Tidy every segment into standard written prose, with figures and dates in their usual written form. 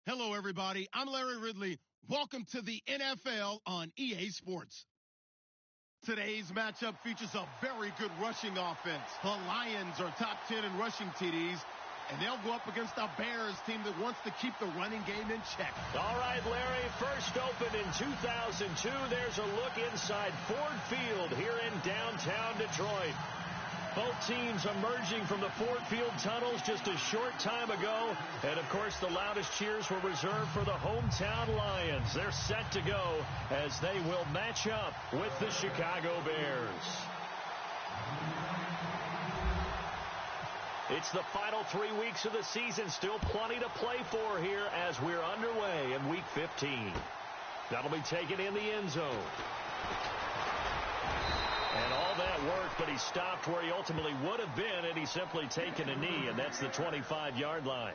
Hello, everybody. I'm Larry Ridley. Welcome to the NFL on EA Sports. Today's matchup features a very good rushing offense. The Lions are top 10 in rushing TDs, and they'll go up against a Bears team that wants to keep the running game in check. All right, Larry, first opened in 2002. There's a look inside Ford Field here in downtown Detroit. Both teams emerging from the Ford Field tunnels just a short time ago. And, of course, the loudest cheers were reserved for the hometown Lions. They're set to go as they will match up with the Chicago Bears. It's the final 3 weeks of the season. Still plenty to play for here as we're underway in Week 15. That'll be taken in the end zone. And all that worked, but he stopped where he ultimately would have been had he simply taken a knee, and that's the 25-yard line.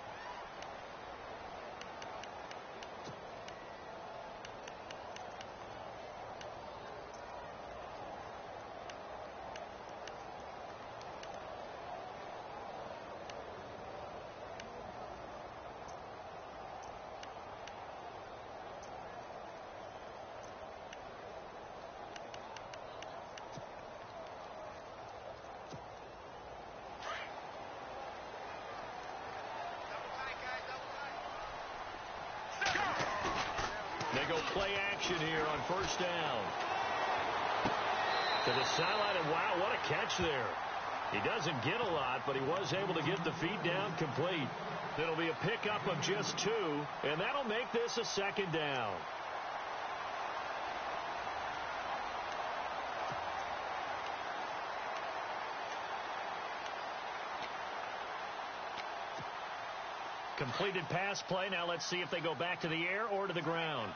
They go play action here on first down. To the sideline, and wow, what a catch there. He doesn't get a lot, but he was able to get the feet down complete. It'll be a pickup of just 2, and that'll make this a second down. Completed pass play. Now let's see if they go back to the air or to the ground.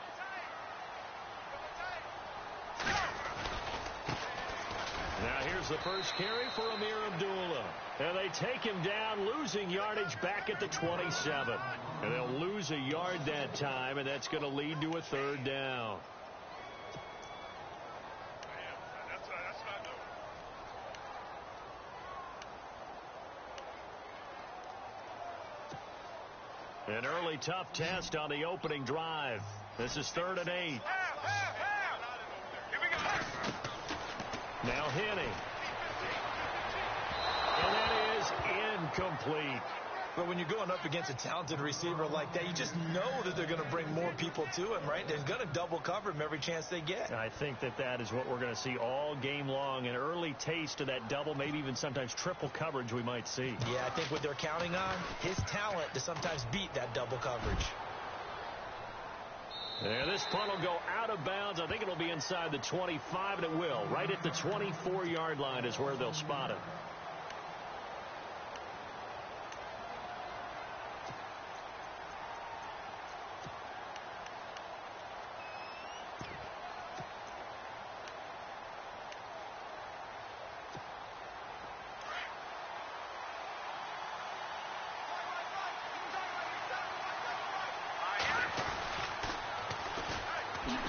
Now here's the first carry for Amir Abdullah. And they take him down, losing yardage back at the 27. And they'll lose a yard that time, and that's going to lead to a third down. An early tough test on the opening drive. This is 3rd and 8. Now Henning. And that is incomplete. But when you're going up against a talented receiver like that, you just know that they're going to bring more people to him, right? They're going to double cover him every chance they get. I think that is what we're going to see all game long. An early taste of that double, maybe even sometimes triple coverage we might see. Yeah, I think what they're counting on, his talent to sometimes beat that double coverage. And this punt will go out of bounds. I think it'll be inside the 25, and it will. Right at the 24-yard line is where they'll spot it.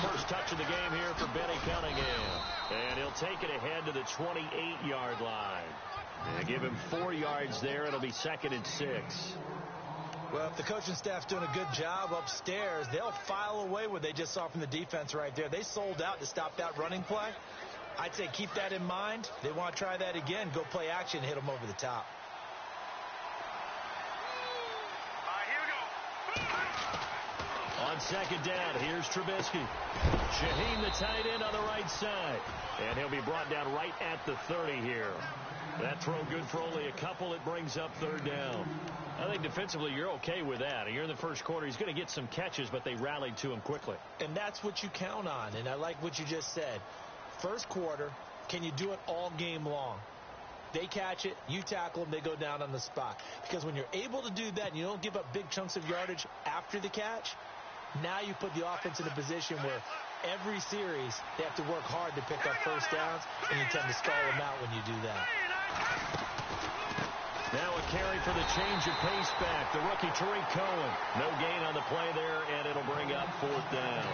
First touch of the game here for Benny Cunningham. And he'll take it ahead to the 28-yard line. And give him 4 yards there. It'll be 2nd and 6. Well, if the coaching staff's doing a good job upstairs, they'll file away what they just saw from the defense right there. They sold out to stop that running play. I'd say keep that in mind. They want to try that again. Go play action, hit them over the top. On second down, here's Trubisky. Shaheen, the tight end, on the right side. And he'll be brought down right at the 30 here. That throw good for only a couple. It brings up 3rd down. I think defensively you're okay with that. You're in the first quarter. He's going to get some catches, but they rallied to him quickly. And that's what you count on. And I like what you just said. First quarter, can you do it all game long? They catch it, you tackle them, they go down on the spot. Because when you're able to do that and you don't give up big chunks of yardage after the catch, now you put the offense in a position where every series they have to work hard to pick up first downs, and you tend to stall them out when you do that. Now a carry for the change of pace back. The rookie Tariq Cohen. No gain on the play there, and it'll bring up 4th down.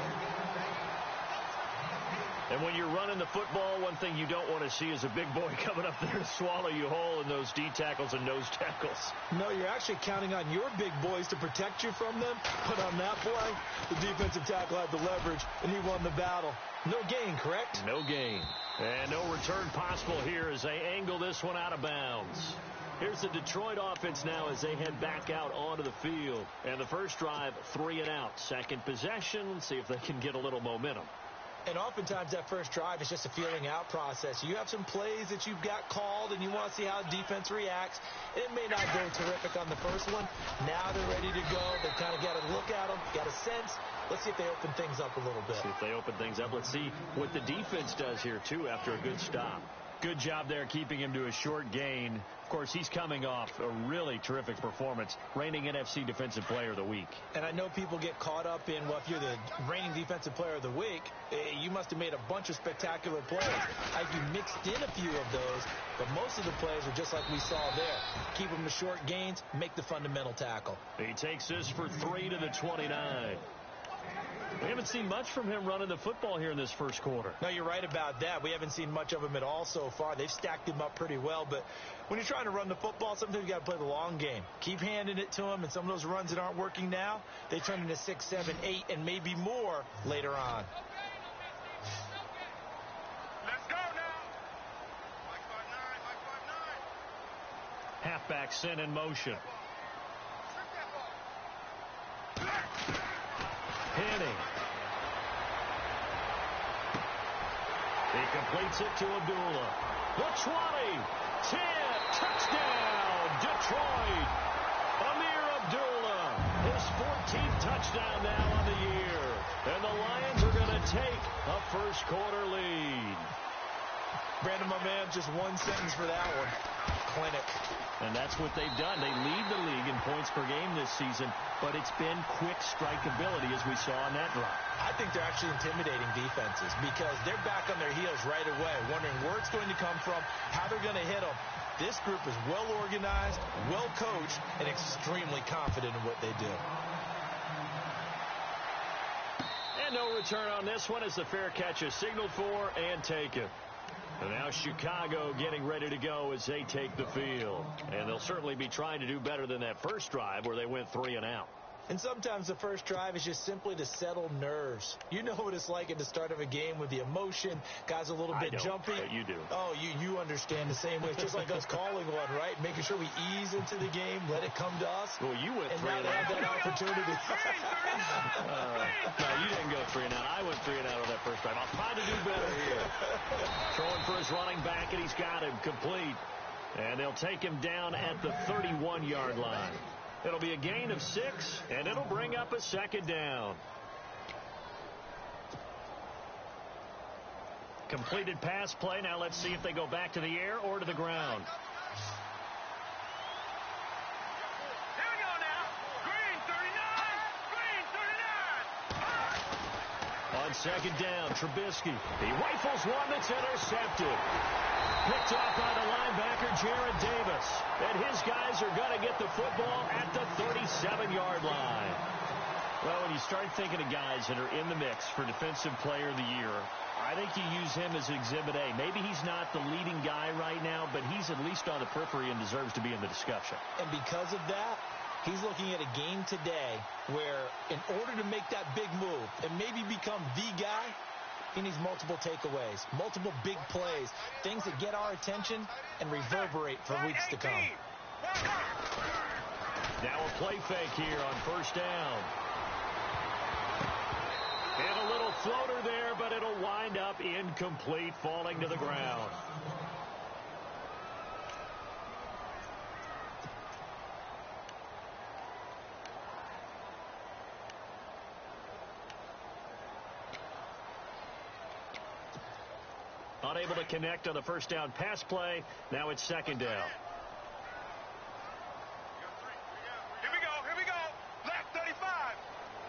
And when you're running the football, one thing you don't want to see is a big boy coming up there to swallow you whole in those D tackles and nose tackles. No, you're actually counting on your big boys to protect you from them. But on that play, the defensive tackle had the leverage, and he won the battle. No gain, correct? No gain. And no return possible here as they angle this one out of bounds. Here's the Detroit offense now as they head back out onto the field. And the first drive, 3 and out. Second possession, let's see if they can get a little momentum. And oftentimes that first drive is just a feeling out process. You have some plays that you've got called and you want to see how defense reacts. It may not go terrific on the first one. Now they're ready to go. They've kind of got to look at them, got a sense. Let's see if they open things up a little bit. See if they open things up. Let's see what the defense does here, too, after a good stop. Good job there keeping him to a short gain. Of course, he's coming off a really terrific performance, reigning NFC Defensive Player of the Week. And I know people get caught up in, well, if you're the reigning Defensive Player of the Week, you must have made a bunch of spectacular plays. I think you mixed in a few of those, but most of the plays are just like we saw there. Keep them to short gains, make the fundamental tackle. He takes this for 3 to the 29. We haven't seen much from him running the football here in this first quarter. No, you're right about that. We haven't seen much of him at all so far. They've stacked him up pretty well, but when you're trying to run the football, sometimes you got to play the long game. Keep handing it to him, and some of those runs that aren't working now, they turn into 6, 7, 8, and maybe more later on. Let's go now. Halfback sent in motion. Penny. He completes it to Abdullah. The 20, 10, touchdown, Detroit. Amir Abdullah, his 14th touchdown now on the year. And the Lions are going to take a first quarter lead. Brandon, my man, just one sentence for that one. Clinic. And that's what they've done. They lead the league in points per game this season, but it's been quick strikeability as we saw on that drive. I think they're actually intimidating defenses because they're back on their heels right away, wondering where it's going to come from, how they're going to hit them. This group is well organized, well coached, and extremely confident in what they do. And no return on this one as the fair catch is signaled for and taken. And now Chicago getting ready to go as they take the field. And they'll certainly be trying to do better than that first drive where they went 3 and out. And sometimes the first drive is just simply to settle nerves. You know what it's like at the start of a game with the emotion. Guys a little bit jumpy. But you do. Oh, you understand the same way. It's just like us calling one, right? Making sure we ease into the game, let it come to us. Well, you went 3 and out. And now they out. have that opportunity. No, you didn't go 3 and out. I went 3 and out on that first drive. I'll try to do better here. Throwing for his running back, and he's got him complete. And they'll take him down at the 31-yard line. It'll be a gain of 6, and it'll bring up a second down. Completed pass play. Now let's see if they go back to the air or to the ground. Here we go now. Green 39. On second down, Trubisky. He rifles one that's intercepted. Picked off by the linebacker, Jared Davis. And his guys are going to get the football at the 37-yard line. Well, when you start thinking of guys that are in the mix for Defensive Player of the Year, I think you use him as Exhibit A. Maybe he's not the leading guy right now, but he's at least on the periphery and deserves to be in the discussion. And because of that, he's looking at a game today where in order to make that big move and maybe become the guy, he needs multiple takeaways, multiple big plays, things that get our attention and reverberate for weeks to come. Now a play fake here on first down. And a little floater there, but it'll wind up incomplete, falling to the ground. Unable to connect on the first down pass play. Now it's second down. Here we go. Black 35.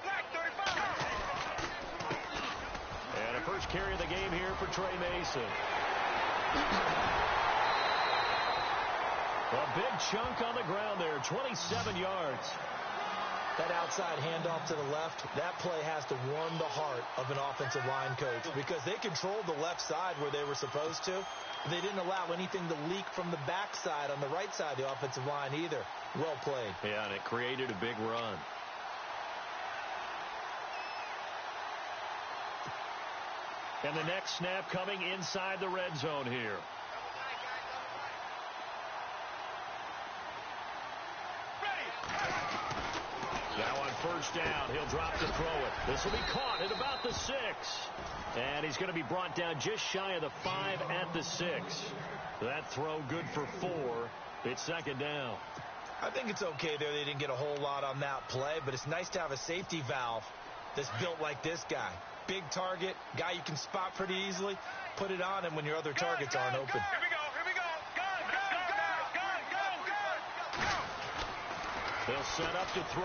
Black 35. And a first carry of the game here for Trey Mason. A big chunk on the ground there, 27 yards. That outside handoff to the left, that play has to warm the heart of an offensive line coach because they controlled the left side where they were supposed to. They didn't allow anything to leak from the backside on the right side of the offensive line either. Well played. Yeah, and it created a big run. And the next snap coming inside the red zone here. Now on first down, he'll drop to throw it. This will be caught at about the 6. And he's going to be brought down just shy of the 5 at the 6. That throw good for 4. It's second down. I think it's okay there. They didn't get a whole lot on that play, but it's nice to have a safety valve that's built like this guy. Big target, guy you can spot pretty easily. Put it on him when your other targets aren't open. Here we go. They'll set up to throw.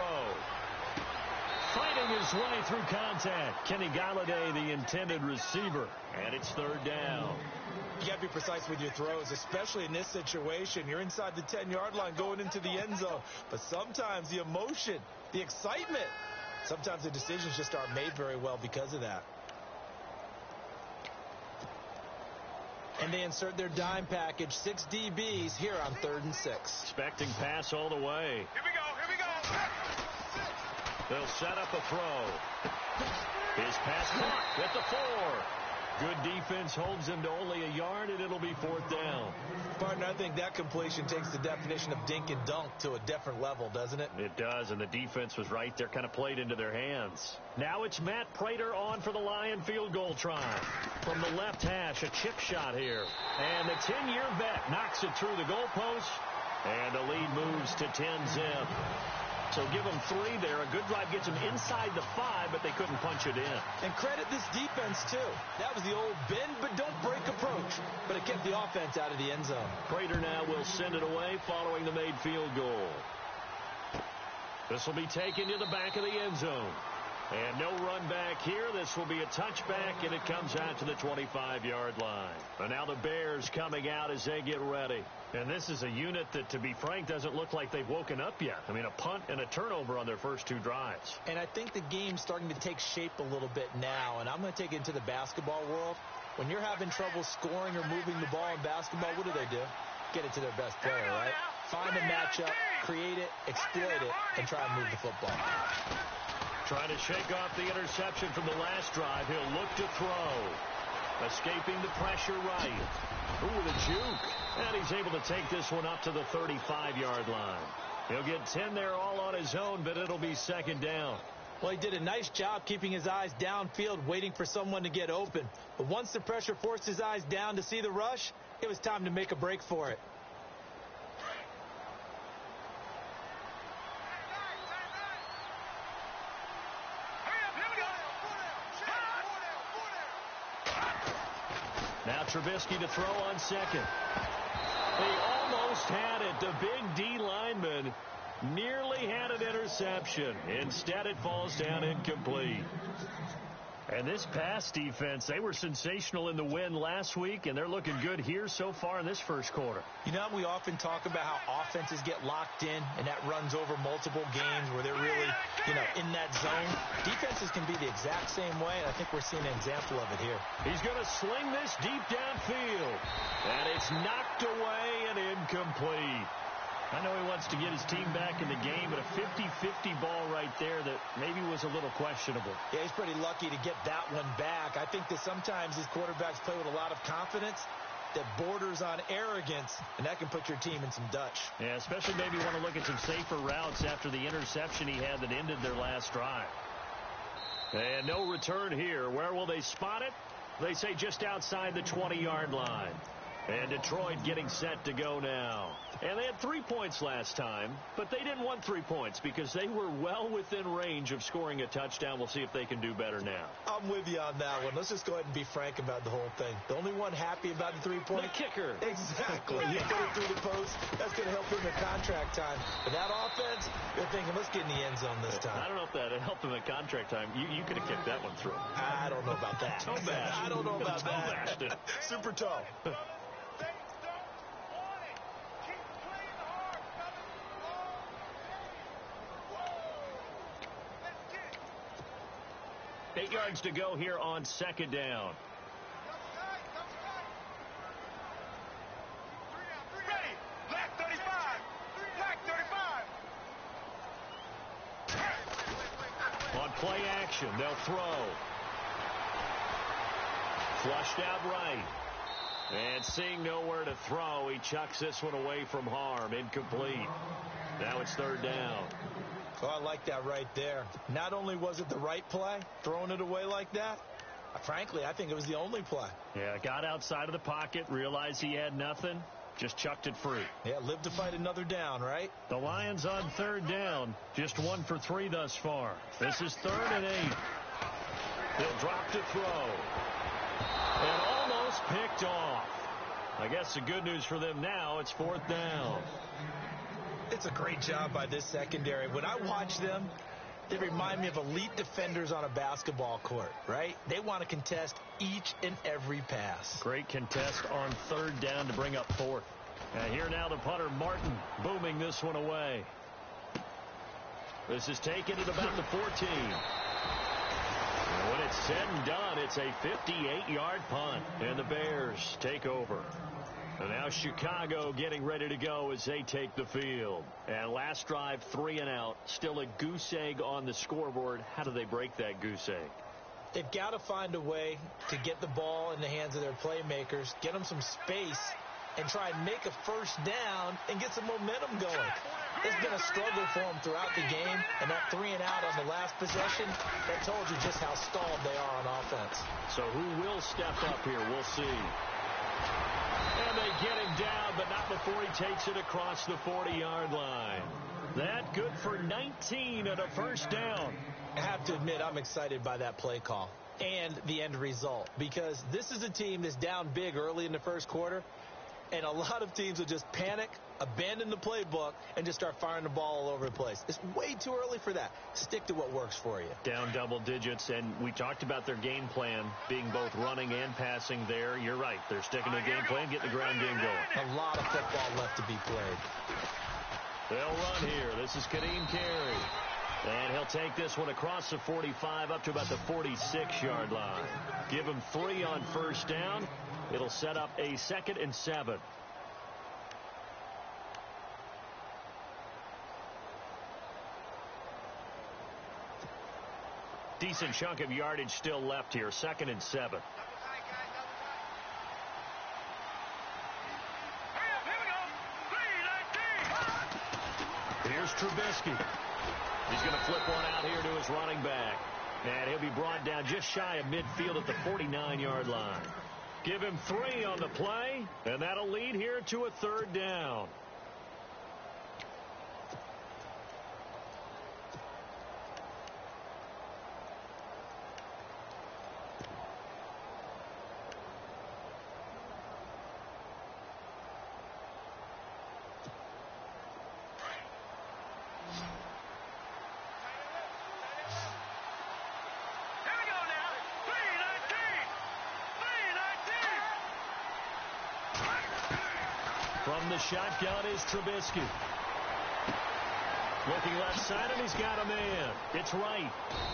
Fighting his way through contact. Kenny Galladay, the intended receiver. And it's third down. You got to be precise with your throws, especially in this situation. You're inside the 10-yard line going into the end zone. But sometimes the emotion, the excitement, sometimes the decisions just aren't made very well because of that. And they insert their dime package, 6 DBs here on 3rd and 6. Expecting pass all the way. Here we go. They'll set up a throw. His pass caught at the 4. Good defense holds him to only a yard, and it'll be 4th down. Partner, I think that completion takes the definition of dink and dunk to a different level, doesn't it? It does, and the defense was right there, kind of played into their hands. Now it's Matt Prater on for the Lion field goal try. From the left hash, a chip shot here. And the 10-year vet knocks it through the goalpost, and the lead moves to 10-zip. So give them 3 there. A good drive gets them inside the 5, but they couldn't punch it in. And credit this defense, too. That was the old bend but don't break approach. But it kept the offense out of the end zone. Prater now will send it away following the made field goal. This will be taken to the back of the end zone. And no run back here. This will be a touchback, and it comes out to the 25-yard line. And now the Bears coming out as they get ready. And this is a unit that, to be frank, doesn't look like they've woken up yet. I mean, a punt and a turnover on their first 2 drives. And I think the game's starting to take shape a little bit now, and I'm going to take it into the basketball world. When you're having trouble scoring or moving the ball in basketball, what do? Get it to their best player, right? Find a matchup, create it, exploit it, and try and move the football. Trying to shake off the interception from the last drive. He'll look to throw. Escaping the pressure right. Ooh, the juke. And he's able to take this one up to the 35-yard line. He'll get 10 there all on his own, but it'll be second down. Well, he did a nice job keeping his eyes downfield, waiting for someone to get open. But once the pressure forced his eyes down to see the rush, it was time to make a break for it. Now Trubisky to throw on second. They almost had it. The big D lineman nearly had an interception. Instead, it falls down incomplete. And this pass defense, they were sensational in the win last week, and they're looking good here so far in this first quarter. You know, we often talk about how offenses get locked in, and that runs over multiple games where they're really, in that zone. Defenses can be the exact same way, and I think we're seeing an example of it here. He's going to sling this deep downfield, and it's knocked away and incomplete. I know he wants to get his team back in the game, but a 50-50 ball right there that maybe was a little questionable. Yeah, he's pretty lucky to get that one back. I think that sometimes these quarterbacks play with a lot of confidence that borders on arrogance, and that can put your team in some Dutch. Yeah, especially maybe want to look at some safer routes after the interception he had that ended their last drive. And no return here. Where will they spot it? They say just outside the 20-yard line. And Detroit getting set to go now. And they had 3 points last time, but they didn't want 3 points because they were well within range of scoring a touchdown. We'll see if they can do better now. I'm with you on that one. Let's just go ahead and be frank about the whole thing. The only one happy about the 3-point. The kicker. Exactly. He put it through the post. That's going to help him at contract time. But that offense, they're thinking, let's get in the end zone this time. I don't know if that helped him at contract time. You could have kicked that one through. I don't know about that. Toe bashed. I don't know about that. Bashed it. Super toe. 8 yards to go here on second down. Ready. Black 35. Black 35. On play action, they'll throw. Flushed out right. And seeing nowhere to throw, he chucks this one away from harm. Incomplete. Now it's third down. Oh, I like that right there. Not only was it the right play, throwing it away like that, frankly, I think it was the only play. Yeah, got outside of the pocket, realized he had nothing, just chucked it free. Yeah, live to fight another down, right? The Lions on third down, just 1 for 3 thus far. This is 3rd and 8. He'll drop to throw. And almost picked off. I guess the good news for them now, it's 4th down. It's a great job by this secondary. When I watch them, they remind me of elite defenders on a basketball court, right? They want to contest each and every pass. Great contest on 3rd down to bring up 4th. And here now the punter, Martin, booming this one away. This is taken at about the 14. And when it's said and done, it's a 58-yard punt, and the Bears take over. And now Chicago getting ready to go as they take the field. And last drive, 3 and out. Still a goose egg on the scoreboard. How do they break that goose egg? They've got to find a way to get the ball in the hands of their playmakers, get them some space, and try and make a first down and get some momentum going. It's been a struggle for them throughout the game, and that 3 and out on the last possession, that told you just how stalled they are on offense. So who will step up here? We'll see. And they get him down, but not before he takes it across the 40-yard line. That good for 19 and a first down. I have to admit, I'm excited by that play call and the end result, because this is a team that's down big early in the first quarter, and a lot of teams will just panic, abandon the playbook, and just start firing the ball all over the place. It's way too early for that. Stick to what works for you. Down double digits, and we talked about their game plan being both running and passing there. You're right. They're sticking to the game plan, getting the ground game going. A lot of football left to be played. They'll run here. This is Kadeem Carey. And he'll take this one across the 45 up to about the 46-yard line. Give him 3 on first down. It'll set up a 2nd and 7. Decent chunk of yardage still left here. 2nd and 7. Here's Trubisky. He's going to flip one out here to his running back. And he'll be brought down just shy of midfield at the 49-yard line. Give him 3 on the play, and that'll lead here to a 3rd down. From the shotgun is Trubisky. Looking left side, and he's got a man. It's right.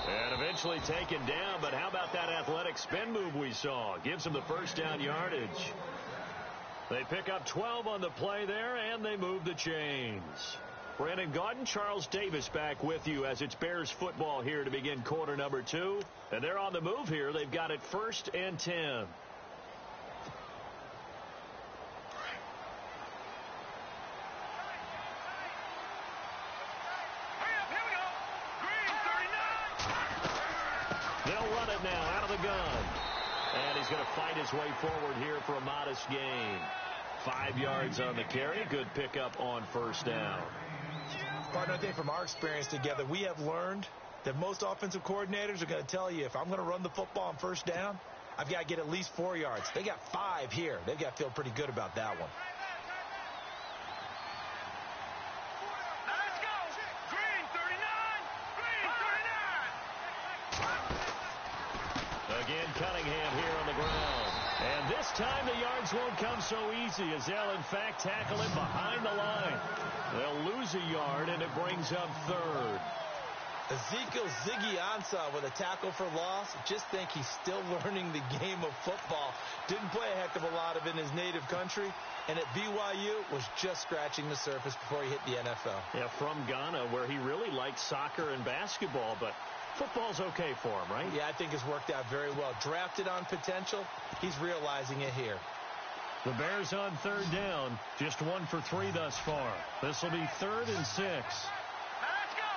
And eventually taken down, but how about that athletic spin move we saw? Gives him the first down yardage. They pick up 12 on the play there, and they move the chains. Brandon Gaudin, Charles Davis back with you as it's Bears football here to begin quarter number 2. And they're on the move here. They've got it 1st and 10. Now out of the gun. And he's going to fight his way forward here for a modest gain. 5 yards on the carry. Good pickup on first down. Partner, I think from our experience together, we have learned that most offensive coordinators are going to tell you, if I'm going to run the football on first down, I've got to get at least 4 yards. They got 5 here. They've got to feel pretty good about that one. Again, Cunningham here on the ground. And this time the yards won't come so easy as they'll, in fact, tackle it behind the line. They'll lose a yard, and it brings up 3rd. Ezekiel Ziggy Ansah with a tackle for loss. Just think he's still learning the game of football. Didn't play a heck of a lot of it in his native country. And at BYU, was just scratching the surface before he hit the NFL. Yeah, from Ghana, where he really likes soccer and basketball, but football's okay for him, right? Yeah, I think it's worked out very well. Drafted on potential, he's realizing it here. The Bears on third down, just 1 for 3 thus far. This will be 3rd and 6. Let's go.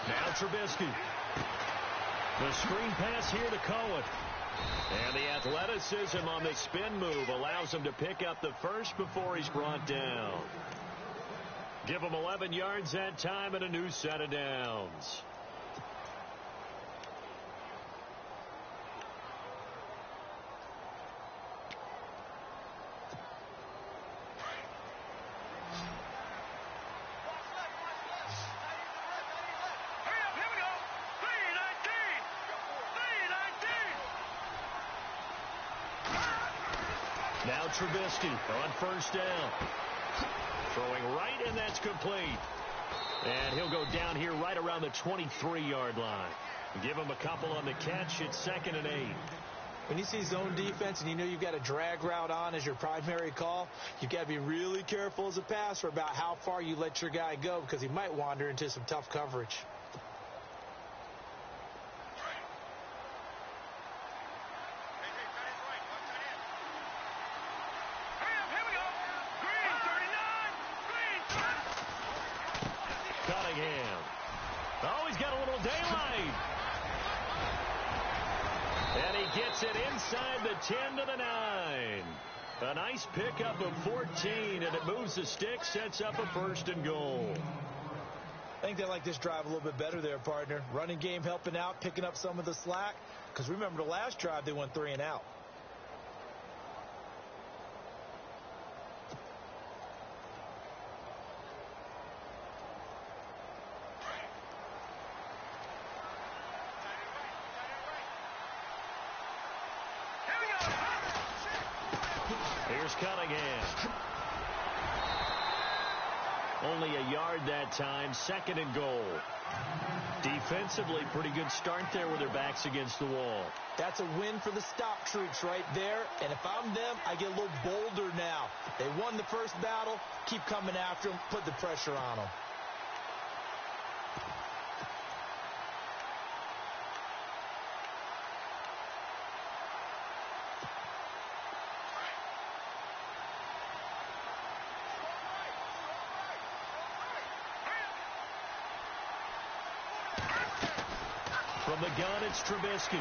Now Trubisky. The screen pass here to Cohen. And the athleticism on the spin move allows him to pick up the first before he's brought down. Give him 11 yards that time and a new set of downs. Now Trubisky on first down. Throwing right, and that's complete. And he'll go down here right around the 23-yard line. Give him a couple on the catch. It's 2nd and 8. When you see zone defense and you know you've got a drag route on as your primary call, you've got to be really careful as a passer about how far you let your guy go because he might wander into some tough coverage. Oh, he's got a little daylight. And he gets it inside the 10 to the 9. A nice pickup of 14, and it moves the stick, sets up a 1st and goal. I think they like this drive a little bit better there, partner. Running game helping out, picking up some of the slack. Because remember, the last drive, they went 3 and out. Here's Cunningham. Only a yard that time, 2nd and goal. Defensively, pretty good start there with their backs against the wall. That's a win for the stop troops right there. And if I'm them, I get a little bolder now. They won the first battle. Keep coming after them. Put the pressure on them. From the gun, it's Trubisky.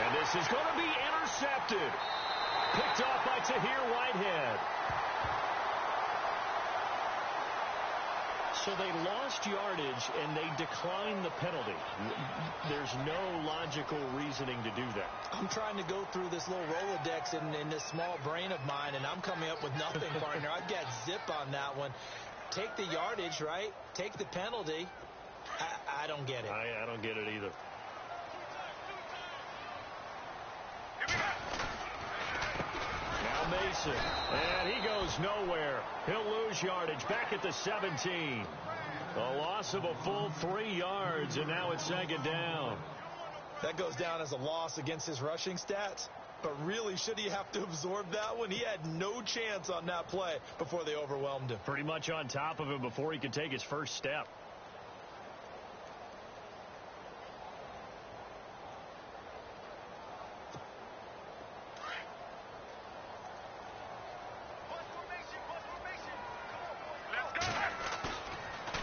And this is going to be intercepted. Picked off by Tahir Whitehead. So they lost yardage, and they declined the penalty. There's no logical reasoning to do that. I'm trying to go through this little Rolodex in this small brain of mine, and I'm coming up with nothing, partner. I've got zip on that one. Take the yardage, right? Take the penalty. I don't get it. I don't get it either. Now Mason. And he goes nowhere. He'll lose yardage back at the 17. A loss of a full 3 yards, and now it's 2nd down. That goes down as a loss against his rushing stats. But really, should he have to absorb that one? He had no chance on that play before they overwhelmed him. Pretty much on top of him before he could take his first step.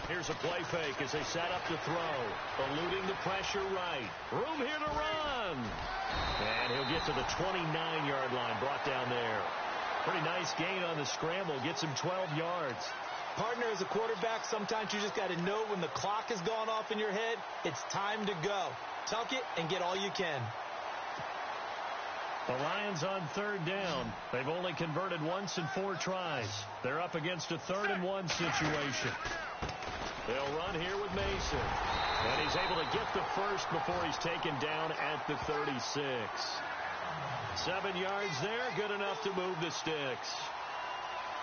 Here's a play fake as they set up to throw. Eluding the pressure right. Room here to run. And he'll get to the 29-yard line, brought down there. Pretty nice gain on the scramble. Gets him 12 yards. Partner, as a quarterback, sometimes you just got to know when the clock has gone off in your head, it's time to go. Tuck it and get all you can. The Lions on 3rd down. They've only converted once in 4 tries. They're up against a 3rd and 1 situation. They'll run here with Mason. And he's able to get the first before he's taken down at the 36. 7 yards there, good enough to move the sticks.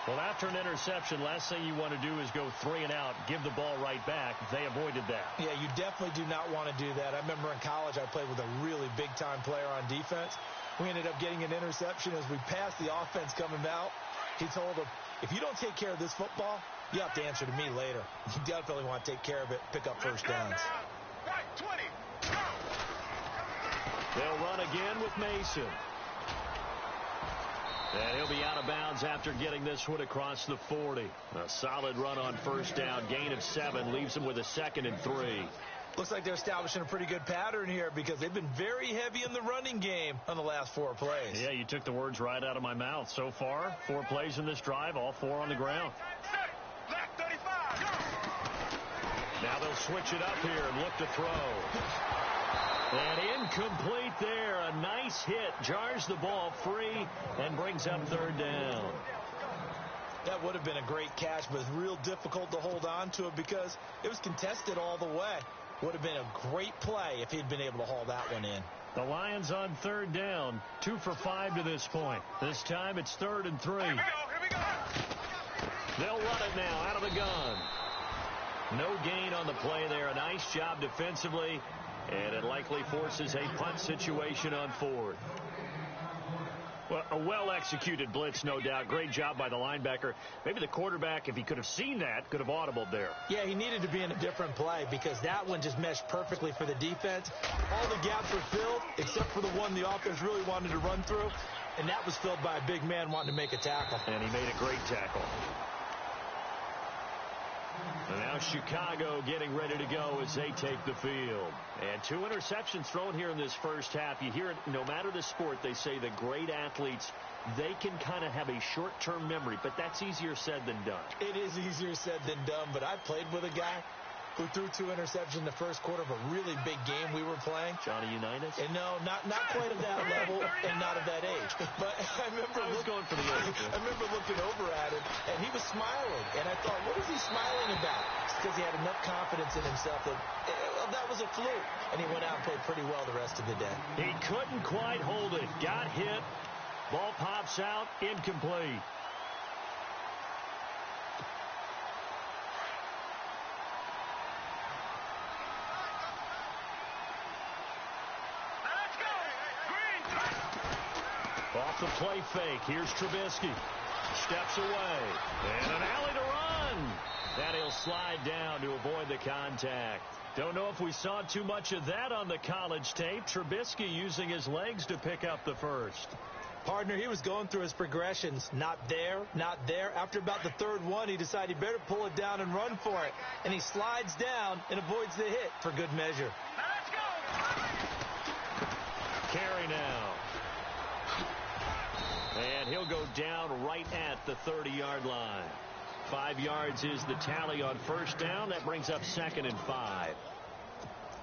Well, after an interception, last thing you want to do is go 3 and out, give the ball right back. They avoided that. Yeah, you definitely do not want to do that. I remember in college I played with a really big-time player on defense. We ended up getting an interception as we passed the offense coming out. He told him, if you don't take care of this football, you have to answer to me later. You definitely want to take care of it, pick up first downs. Right, 20, go! They'll run again with Mason. And he'll be out of bounds after getting this one across the 40. A solid run on first down. Gain of 7 leaves him with a 2nd and 3. Looks like they're establishing a pretty good pattern here because they've been very heavy in the running game on the last 4 plays. Yeah, you took the words right out of my mouth. So far, 4 plays in this drive, all 4 on the ground. Set, left 35, go! Now they'll switch it up here and look to throw. And incomplete there. A nice hit. Jars the ball free and brings up 3rd down. That would have been a great catch, but it's real difficult to hold on to it because it was contested all the way. Would have been a great play if he'd been able to haul that one in. The Lions on 3rd down. 2 for 5 to this point. This time it's 3rd and 3. Here we go. They'll run it now out of the gun. No gain on the play there. A nice job defensively. And it likely forces a punt situation on 4th. Well, a well-executed blitz, no doubt. Great job by the linebacker. Maybe the quarterback, if he could have seen that, could have audibled there. Yeah, he needed to be in a different play because that one just meshed perfectly for the defense. All the gaps were filled except for the one the offense really wanted to run through, and that was filled by a big man wanting to make a tackle. And he made a great tackle. And now Chicago getting ready to go as they take the field. And 2 interceptions thrown here in this first half. You hear it, no matter the sport, they say the great athletes, they can kind of have a short-term memory, but that's easier said than done. It is easier said than done, but I played with a guy who threw 2 interceptions in the first quarter of a really big game we were playing. Johnny Unitas? And no, not quite at that level and not at that age. But I remember going for the age. I remember looking over at him, and he was smiling. And I thought, what is he smiling about? It's because he had enough confidence in himself that that was a fluke. And he went out and played pretty well the rest of the day. He couldn't quite hold it. Got hit. Ball pops out. Incomplete. Off the play fake. Here's Trubisky. Steps away. And an alley to run. And he'll slide down to avoid the contact. Don't know if we saw too much of that on the college tape. Trubisky using his legs to pick up the first. Partner, he was going through his progressions. Not there, not there. After about the 3rd one, he decided he better pull it down and run for it. And he slides down and avoids the hit for good measure. Now let's go. Carry now. And he'll go down right at the 30-yard line. 5 yards is the tally on first down. That brings up 2nd and 5.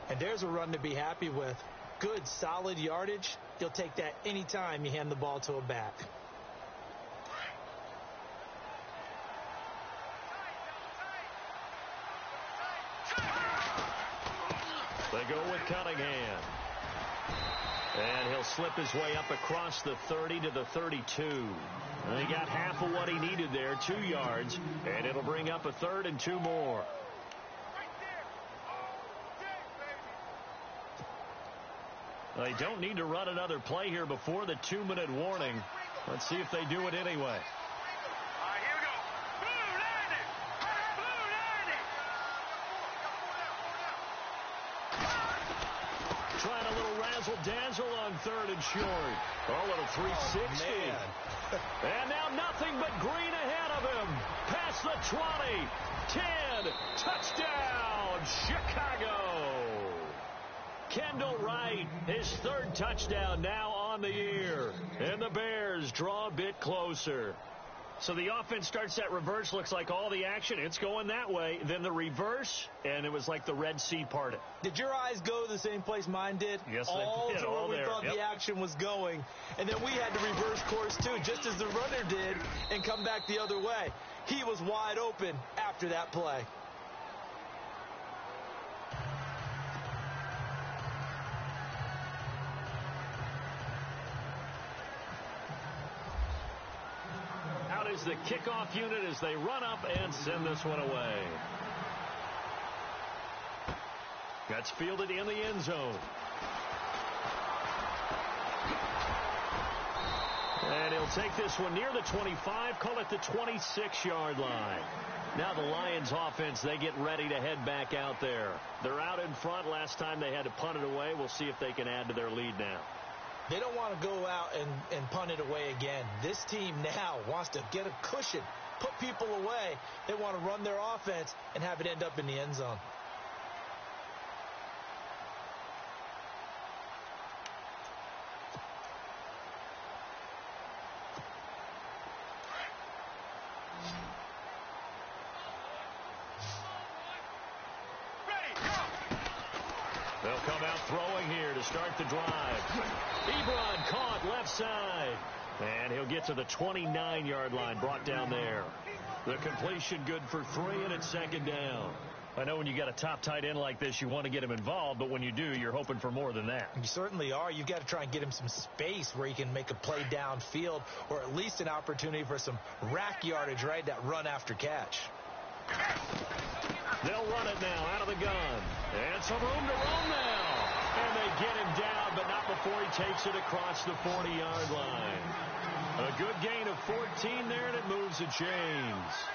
And there's a run to be happy with. Good, solid yardage. You'll take that any time you hand the ball to a back. They go with Cunningham. And he'll slip his way up across the 30 to the 32. And he got half of what he needed there, 2 yards. And it'll bring up a 3rd and 2 more. They don't need to run another play here before the 2-minute warning. Let's see if they do it anyway. All right, here we go. Blue 90. Trying a little razzle-dazzle on 3rd and short. Oh, a little 360. And now nothing but green ahead of him. Past the 20. 10. Touchdown, Chicago. Kendall Wright, his 3rd touchdown now on the year. And the Bears draw a bit closer. So the offense starts that reverse. Looks like all the action, it's going that way. Then the reverse, and it was like the Red Sea parted. Did your eyes go to the same place mine did? Yes, all they did. To all where we there. thought the action was going. And then we had to reverse course, too, just as the runner did, and come back the other way. He was wide open after that play. is the kickoff unit as they run up and send this one away. That's fielded in the end zone. And he'll take this one near the 25, call it the 26-yard line. Now the Lions offense, they get ready to head back out there. They're out in front. Last time they had to punt it away. We'll see if they can add to their lead now. They don't want to go out and punt it away again. This team now wants to get a cushion, put people away. They want to run their offense and have it end up in the end zone. They'll come out throwing here to start the drive. Ebron caught left side. And he'll get to the 29-yard line, brought down there. The completion good for 3, and it's second down. I know when you got a top tight end like this, you want to get him involved, but when you do, you're hoping for more than that. You certainly are. You've got to try and get him some space where he can make a play downfield, or at least an opportunity for some rack yardage, right? That run after catch. They'll run it now out of the gun. And some room to roam now. And they get him down, but not before he takes it across the 40-yard line. A good gain of 14 there, and it moves the chains.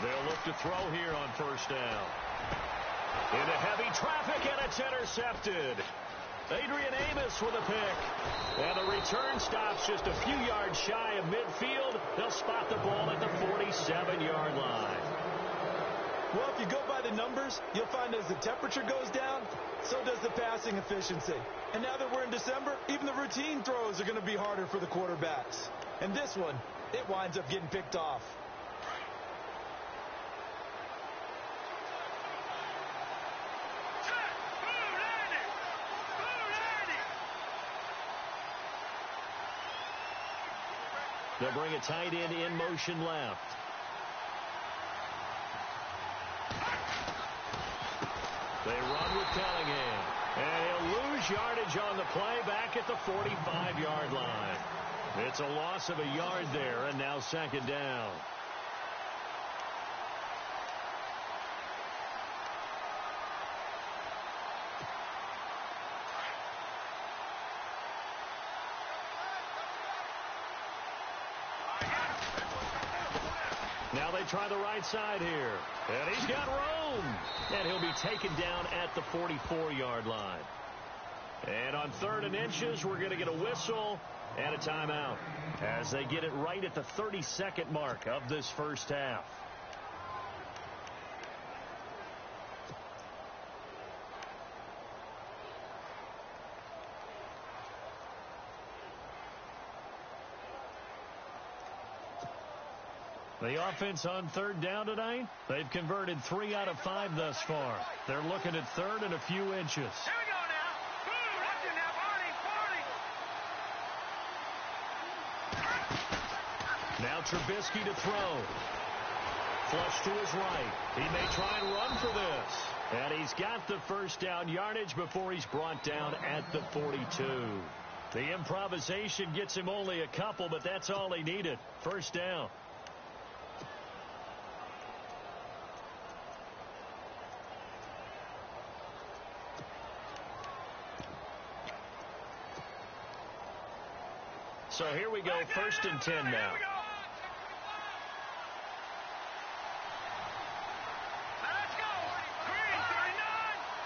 They'll look to throw here on first down. Into heavy traffic, and it's intercepted. Adrian Amos with a pick. And the return stops just a few yards shy of midfield. They'll spot the ball at the 47-yard line. Well, if you go by the numbers, you'll find as the temperature goes down, so does the passing efficiency. And now that we're in December, even the routine throws are going to be harder for the quarterbacks. And this one, it winds up getting picked off. They'll bring a tight end in motion left. They run with Bellingham. And he'll lose yardage on the play back at the 45-yard line. It's a loss of a yard there, and now second down. Now they try the right side here. And he's got room. And he'll be taken down at the 44-yard line. And on 3rd and inches, we're going to get a whistle and a timeout as they get it right at the 32nd mark of this first half. The offense on 3rd down tonight, they've converted 3 out of 5 thus far. They're looking at 3rd and a few inches. Here we go now. Boom, watch it now, Barney, Barney. Now Trubisky to throw. Flush to his right. He may try and run for this. And he's got the first down yardage before he's brought down at the 42. The improvisation gets him only a couple, but that's all he needed. First down. So here we go, 1st and 10 now. Let's go. Green 39.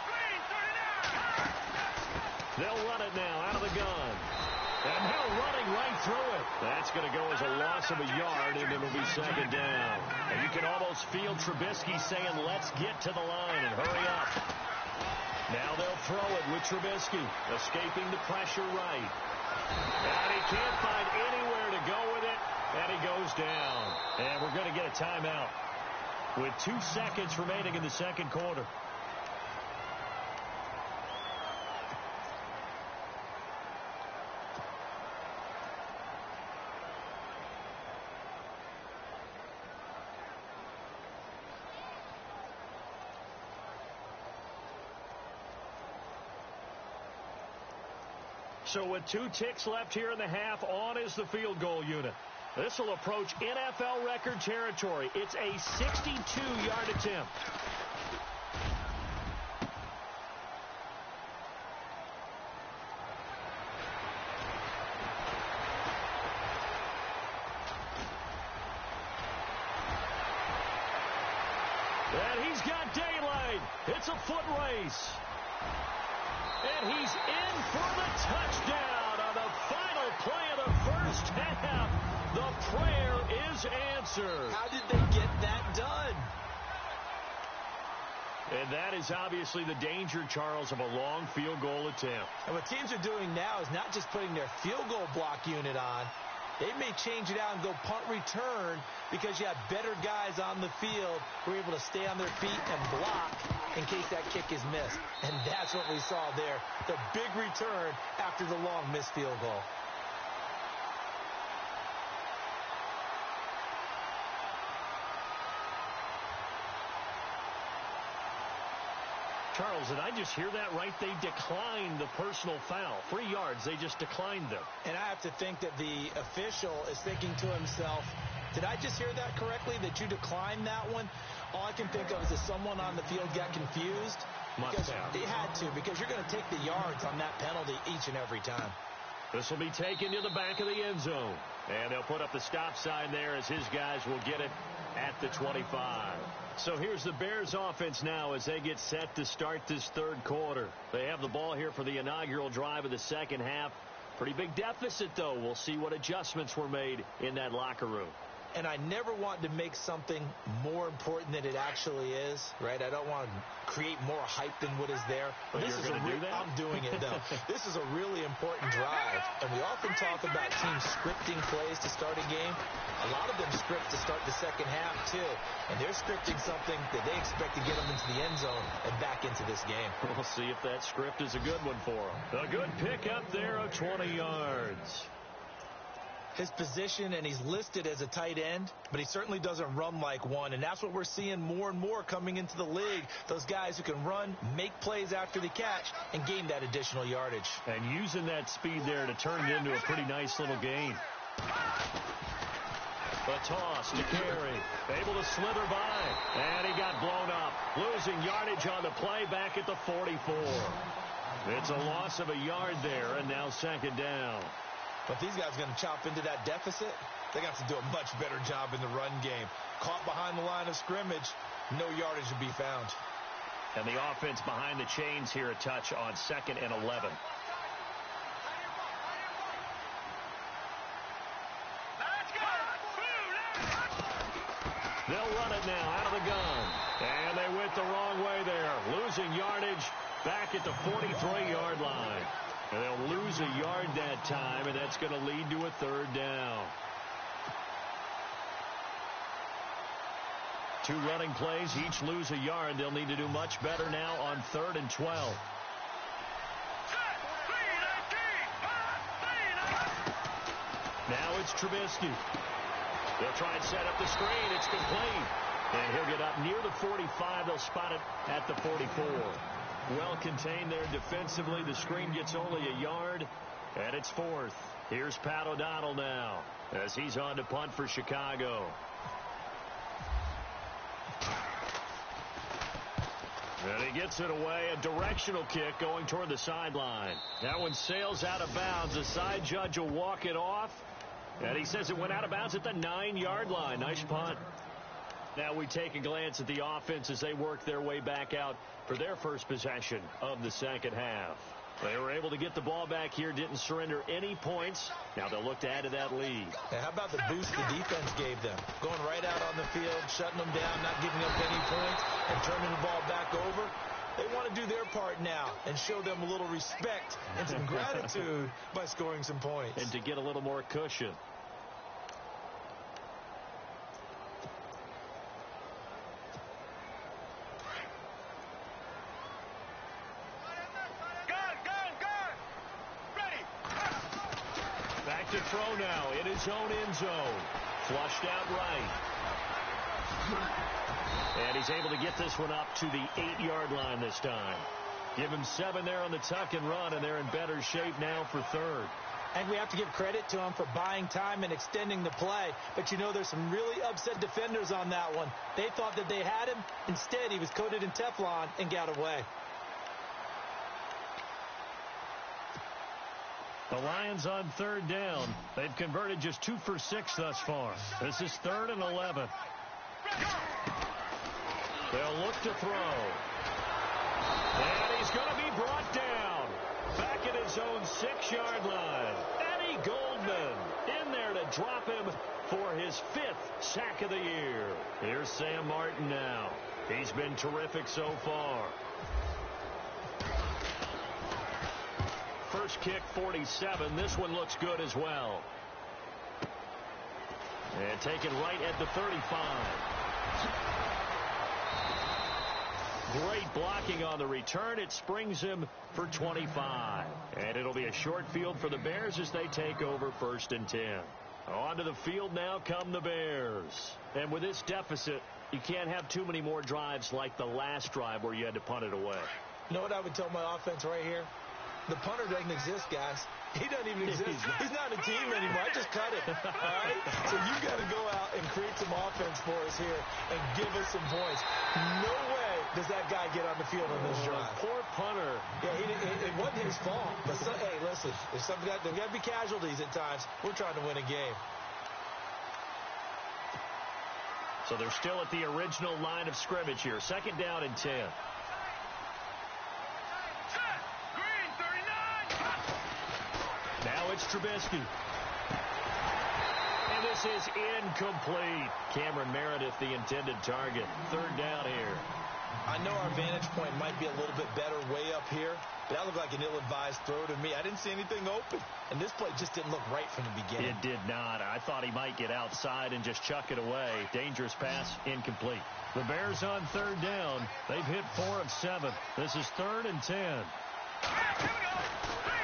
Green 39. They'll run it now out of the gun. And now running right through it. That's going to go as a loss of a yard, and it'll be second down. And you can almost feel Trubisky saying, let's get to the line and hurry up. Now they'll throw it with Trubisky, escaping the pressure right. And he can't find anywhere to go with it, and he goes down. And we're going to get a timeout with 2 seconds remaining in the second quarter. . So with 2 ticks left here in the half, on is the field goal unit. This will approach NFL record territory. It's a 62-yard attempt. And he's got daylight. It's a foot race. And he's in for the touchdown on the final play of the first half. The prayer is answered. How did they get that done? And that is obviously the danger, Charles, of a long field goal attempt. And what teams are doing now is not just putting their field goal block unit on. They may change it out and go punt return because you have better guys on the field who are able to stay on their feet and block in case that kick is missed. And that's what we saw there, the big return after the long missed field goal. Charles, did I just hear that right? They declined the personal foul. 3 yards, they just declined them. And I have to think that the official is thinking to himself, did I just hear that correctly, that you declined that one? All I can think of is that someone on the field got confused. Must have. They had to, because you're going to take the yards on that penalty each and every time. This will be taken to the back of the end zone. And they'll put up the stop sign there as his guys will get it at the 25. So here's the Bears offense now as they get set to start this third quarter. They have the ball here for the inaugural drive of the second half. Pretty big deficit, though. We'll see what adjustments were made in that locker room. And I never want to make something more important than it actually is, right? I don't want to create more hype than what is there. But you're going to do that? I'm doing it, though. This is a really important drive. And we often talk about teams scripting plays to start a game. A lot of them script to start the second half, too. And they're scripting something that they expect to get them into the end zone and back into this game. We'll see if that script is a good one for them. A good pick up there of 20 yards. His position, and he's listed as a tight end, but he certainly doesn't run like one, and that's what we're seeing more and more coming into the league. Those guys who can run, make plays after the catch, and gain that additional yardage. And using that speed there to turn it into a pretty nice little gain. A toss to carry, able to slither by, and he got blown up. Losing yardage on the play back at the 44. It's a loss of a yard there, and now second down. But these guys are going to chop into that deficit. They got to do a much better job in the run game. Caught behind the line of scrimmage, no yardage to be found. And the offense behind the chains here a touch on 2nd and 11. They'll run it now out of the gun. And they went the wrong way there. Losing yardage back at the 43-yard line. And they'll lose a yard that time, and that's going to lead to a third down. 2 running plays, each lose a yard. They'll need to do much better now on 3rd and 12. Now it's Trubisky. They'll try and set up the screen. It's complete. And he'll get up near the 45. They'll spot it at the 44. Well contained there defensively. The screen gets only a yard, and it's 4th. Here's Pat O'Donnell now as he's on to punt for Chicago. And he gets it away. A directional kick going toward the sideline. That one sails out of bounds. The side judge will walk it off, and he says it went out of bounds at the 9-yard line. Nice punt. Now we take a glance at the offense as they work their way back out for their first possession of the second half. They were able to get the ball back here, didn't surrender any points. Now they'll look to add to that lead. And how about the boost the defense gave them? Going right out on the field, shutting them down, not giving up any points, and turning the ball back over. They want to do their part now and show them a little respect and some gratitude by scoring some points. And to get a little more cushion. Back to throw now in his own end zone. Flushed out right. And he's able to get this one up to the 8-yard line this time. Give him 7 there on the tuck and run, and they're in better shape now for third. And we have to give credit to him for buying time and extending the play. But, you know, there's some really upset defenders on that one. They thought that they had him. Instead, he was coated in Teflon and got away. The Lions on third down. They've converted just 2 for 6 thus far. This is 3rd and 11. They'll look to throw. And he's going to be brought down. Back at his own 6-yard line. Eddie Goldman in there to drop him for his 5th sack of the year. Here's Sam Martin now. He's been terrific so far. First kick, 47. This one looks good as well. And taken right at the 35. Great blocking on the return. It springs him for 25. And it'll be a short field for the Bears as they take over 1st and 10. Onto the field now come the Bears. And with this deficit, you can't have too many more drives like the last drive where you had to punt it away. You know what I would tell my offense right here? The punter doesn't exist, guys. He doesn't even exist. He's not a team anymore. I just cut it. All right? So you got to go out and create some offense for us here and give us some points. No way does that guy get on the field on this drive. Poor punter. Yeah, it wasn't his fault. But, hey, listen, there's got to be casualties at times. We're trying to win a game. So they're still at the original line of scrimmage here. 2nd down and 10. Now it's Trubisky. And this is incomplete. Cameron Meredith, the intended target. 3rd down here. I know our vantage point might be a little bit better way up here, but that looked like an ill-advised throw to me. I didn't see anything open, and this play just didn't look right from the beginning. It did not. I thought he might get outside and just chuck it away. Dangerous pass, incomplete. The Bears on 3rd down. They've hit 4 of 7. This is 3rd and 10.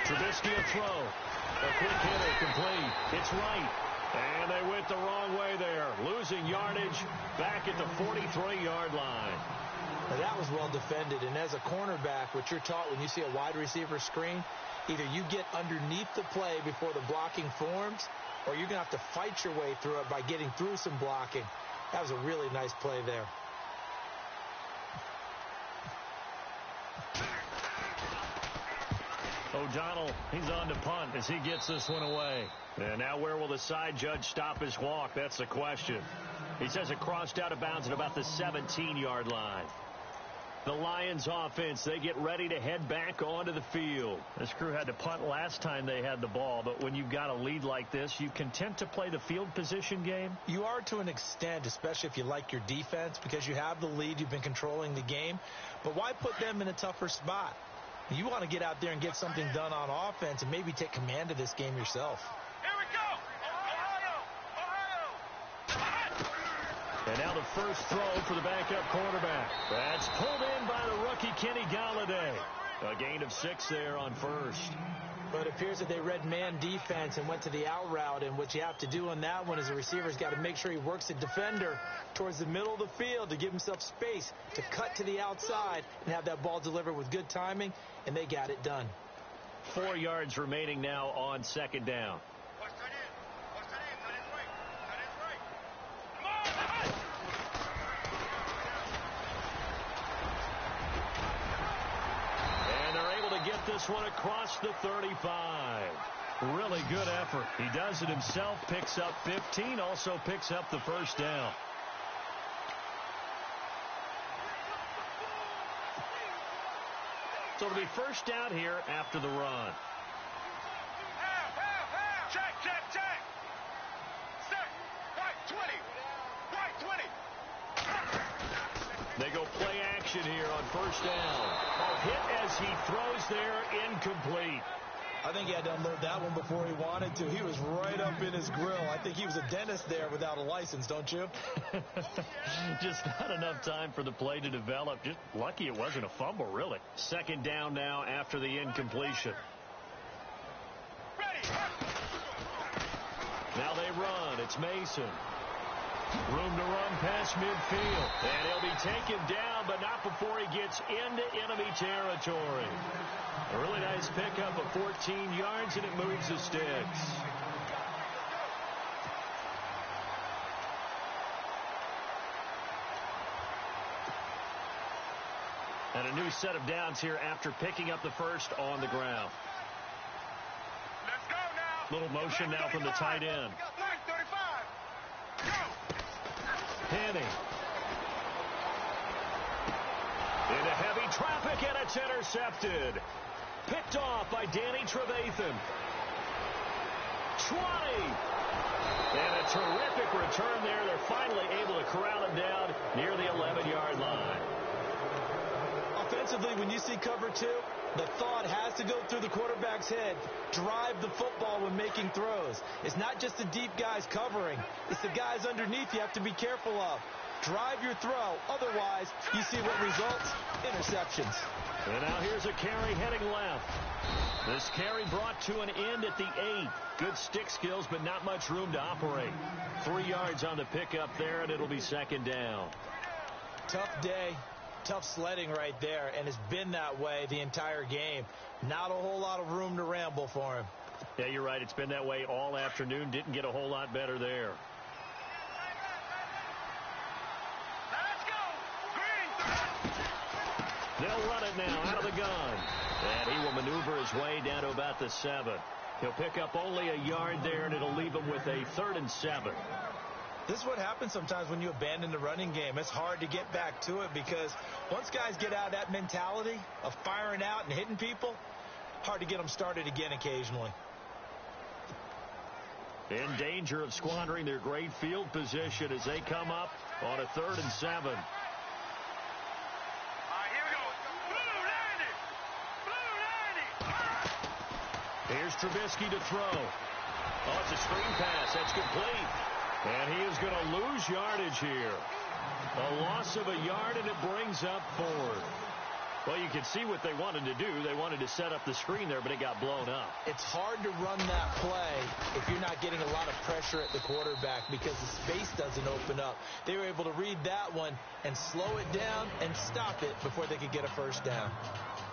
Trubisky a throw. A quick hitter, complete. It's right. And they went the wrong way there. Losing yardage back at the 43-yard line. Now that was well defended. And as a cornerback, what you're taught when you see a wide receiver screen, either you get underneath the play before the blocking forms, or you're going to have to fight your way through it by getting through some blocking. That was a really nice play there. O'Donnell, he's on to punt as he gets this one away. And now where will the side judge stop his walk? That's the question. He says it crossed out of bounds at about the 17-yard line. The Lions offense, they get ready to head back onto the field. This crew had to punt last time they had the ball, but when you've got a lead like this, you content to play the field position game? You are to an extent, especially if you like your defense, because you have the lead, you've been controlling the game. But why put them in a tougher spot? You want to get out there and get something done on offense and maybe take command of this game yourself. Here we go! Ohio! And now the first throw for the backup quarterback. That's pulled in by the rookie Kenny Galladay. A gain of 6 there on first. But it appears that they read man defense and went to the out route. And what you have to do on that one is the receiver's got to make sure he works the defender towards the middle of the field to give himself space to cut to the outside and have that ball delivered with good timing. And they got it done. 4 yards remaining now on 2nd down. Get this one across the 35. Really good effort. He does it himself, picks up 15, also picks up the first down. So it'll be first down here after the run. Check. Set. Right 20. Right 20. They go play action here on first down. A hit as he throws there, incomplete. I think he had to unload that one before he wanted to. He was right up in his grill. I think he was a dentist there without a license, don't you? Just not enough time for the play to develop. Just lucky it wasn't a fumble, really. 2nd down now after the incompletion. Ready. Now they run. It's Mason. Room to run past midfield. And he'll be taken down, but not before he gets into enemy territory. A really nice pickup of 14 yards, and it moves the sticks. And a new set of downs here after picking up the first on the ground. Let's go now. Little motion now from the tight end. 35. Go. Henning. Into heavy traffic, and it's intercepted. Picked off by Danny Trevathan. 20. And a terrific return there. They're finally able to corral him down near the 11-yard line. Offensively, when you see cover two, the thought has to go through the quarterback's head. Drive the football when making throws. It's not just the deep guys covering. It's the guys underneath you have to be careful of. Drive your throw. Otherwise, you see what results? Interceptions. And now here's a carry heading left. This carry brought to an end at the 8. Good stick skills, but not much room to operate. 3 yards on the pickup there, and it'll be second down. Tough day. Tough sledding right there, and it's been that way the entire game. Not a whole lot of room to ramble for him. Yeah, you're right. It's been that way all afternoon. Didn't get a whole lot better there. Let's go. Green. They'll run it now out of the gun. And he will maneuver his way down to about the 7. He'll pick up only a yard there, and it'll leave him with a 3rd and 7. This is what happens sometimes when you abandon the running game. It's hard to get back to it because once guys get out of that mentality of firing out and hitting people, hard to get them started again occasionally. In danger of squandering their great field position as they come up on a 3rd and 7. All right, here we go. Blue 90. Blue 90. Here's Trubisky to throw. Oh, it's a screen pass. That's complete. And he is going to lose yardage here. A loss of a yard, and it brings up 4th. Well, you can see what they wanted to do. They wanted to set up the screen there, but it got blown up. It's hard to run that play if you're not getting a lot of pressure at the quarterback because the space doesn't open up. They were able to read that one and slow it down and stop it before they could get a first down.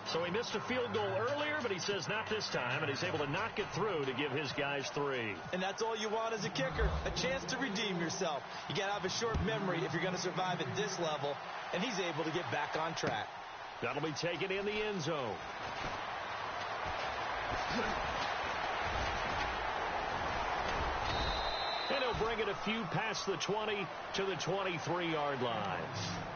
So he missed a field goal earlier, but he says not this time, and he's able to knock it through to give his guys 3. And that's all you want as a kicker, a chance to redeem yourself. You got to have a short memory if you're going to survive at this level, and he's able to get back on track. That'll be taken in the end zone. And he'll bring it a few past the 20 to the 23-yard line.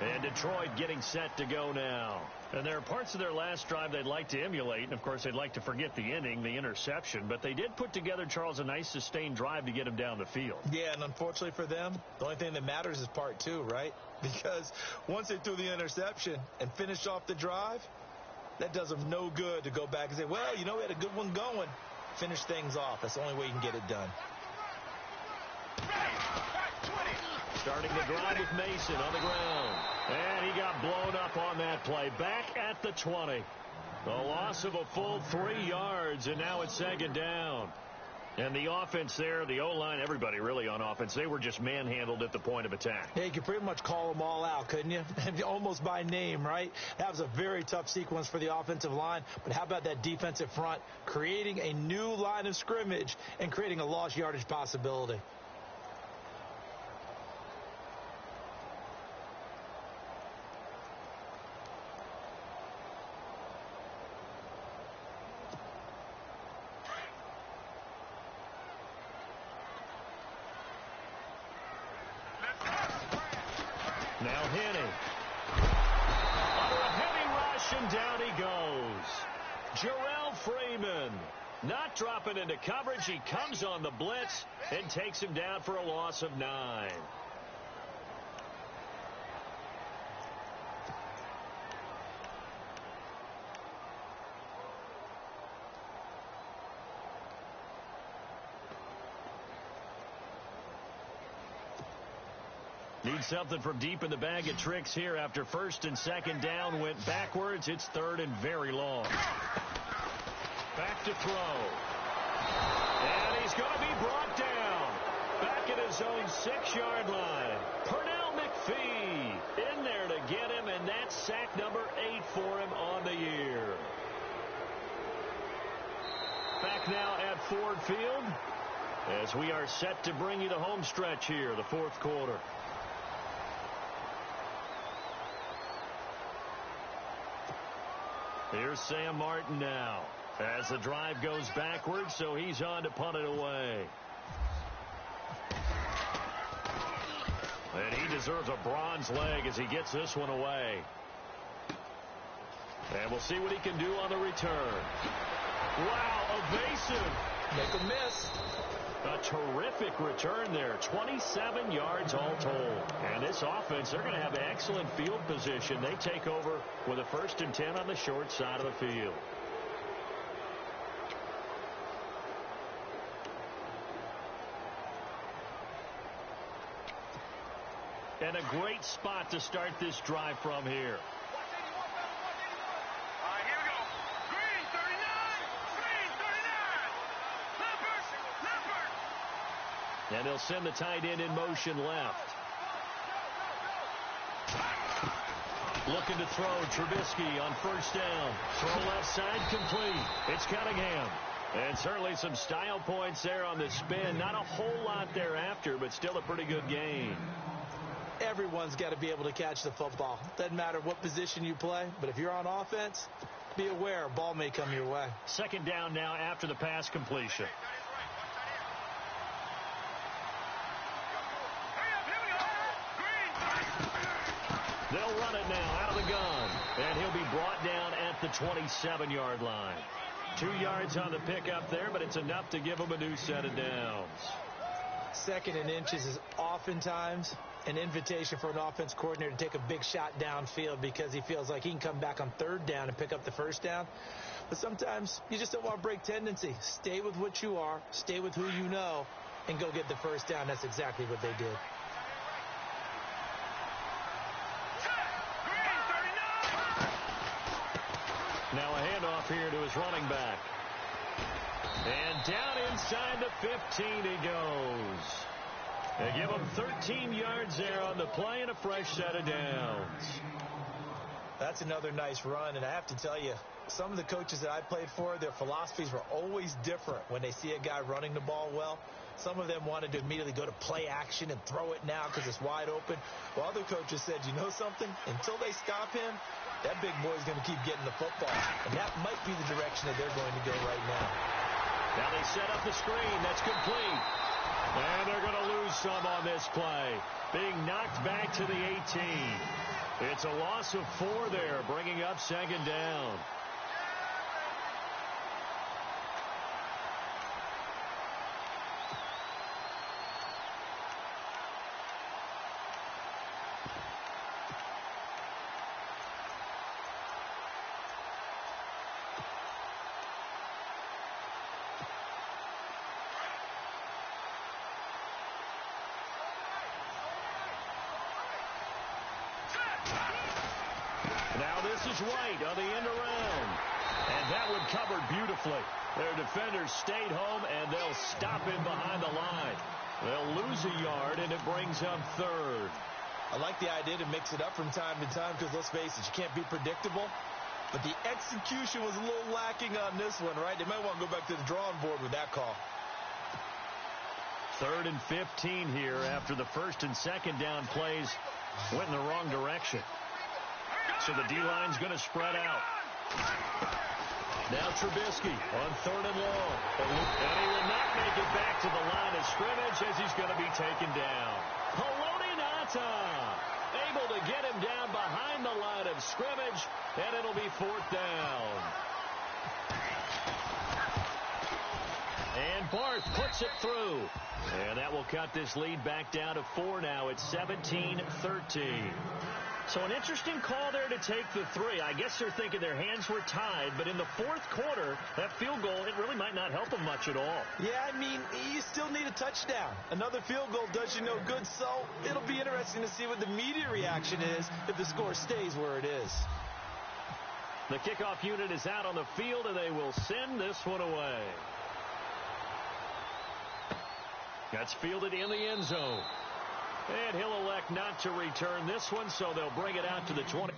And Detroit getting set to go now. And there are parts of their last drive they'd like to emulate. And, of course, they'd like to forget the inning, the interception. But they did put together, Charles, a nice sustained drive to get him down the field. Yeah, and unfortunately for them, the only thing that matters is part 2, right? Because once they threw the interception and finished off the drive, that does them no good to go back and say, well, you know, we had a good one going. Finish things off. That's the only way you can get it done. Starting the drive with Mason on the ground. And he got blown up on that play. Back at the 20. A loss of a full 3 yards, and now it's second down. And the offense there, the O-line, everybody really on offense, they were just manhandled at the point of attack. Yeah, you could pretty much call them all out, couldn't you? Almost by name, right? That was a very tough sequence for the offensive line. But how about that defensive front creating a new line of scrimmage and creating a lost yardage possibility? Now Henning. Under a heavy rush, and down he goes. Jarrell Freeman not dropping into coverage. He comes on the blitz and takes him down for a loss of 9. Need something from deep in the bag of tricks here after 1st and 2nd down went backwards. It's 3rd and very long. Back to throw. And he's going to be brought down. Back back at his own 6-yard line. Pernell McPhee in there to get him, and that's sack number 8 for him on the year. Back now at Ford Field as we are set to bring you the home stretch here, the fourth quarter. Here's Sam Martin now as the drive goes backwards, so he's on to punt it away. And he deserves a bronze leg as he gets this one away. And we'll see what he can do on the return. Wow, evasive. Make a miss. A terrific return there. 27 yards all told. And this offense, they're going to have excellent field position. They take over with a 1st and 10 on the short side of the field. And a great spot to start this drive from here. And he'll send the tight end in motion left. Looking to throw. Trubisky on 1st down. Throw left side complete. It's Cunningham. And certainly some style points there on the spin. Not a whole lot thereafter, but still a pretty good game. Everyone's got to be able to catch the football. Doesn't matter what position you play, but if you're on offense, be aware a ball may come your way. 2nd down now after the pass completion. They'll run it now out of the gun, and he'll be brought down at the 27-yard line. 2 yards on the pickup there, but it's enough to give him a new set of downs. 2nd and inches is oftentimes an invitation for an offense coordinator to take a big shot downfield because he feels like he can come back on 3rd down and pick up the 1st down. But sometimes you just don't want to break tendency. Stay with what you are, stay with who you know, and go get the 1st down. That's exactly what they did. Now a handoff here to his running back. And down inside the 15 he goes. They give him 13 yards there on the play and a fresh set of downs. That's another nice run, and I have to tell you, some of the coaches that I played for, their philosophies were always different when they see a guy running the ball well. Some of them wanted to immediately go to play action and throw it now because it's wide open. While other coaches said, you know something? Until they stop him, that big boy's going to keep getting the football. And that might be the direction that they're going to go right now. Now they set up the screen. That's complete. And they're going to lose some on this play. Being knocked back to the 18. It's a loss of 4 there, bringing up 2nd down. Now this is White on the end around. And that one covered beautifully. Their defenders stayed home, and they'll stop him behind the line. They'll lose a yard, and it brings up 3rd. I like the idea to mix it up from time to time because, let's face it, you can't be predictable. But the execution was a little lacking on this one, right? They might want to go back to the drawing board with that call. 3rd and 15 here after the 1st and 2nd down plays went in the wrong direction. So the D-line's going to spread out. Now Trubisky on 3rd and long. And he will not make it back to the line of scrimmage as he's going to be taken down. Haloti Ngata able to get him down behind the line of scrimmage, and it'll be 4th down. And Barth puts it through. And that will cut this lead back down to 4 now. It's 17-13. So an interesting call there to take the 3. I guess they're thinking their hands were tied, but in the 4th quarter, that field goal, it really might not help them much at all. Yeah, I mean, you still need a touchdown. Another field goal does you no good, so it'll be interesting to see what the media reaction is if the score stays where it is. The kickoff unit is out on the field, and they will send this one away. That's fielded in the end zone. And he'll elect not to return this one, so they'll bring it out to the 20.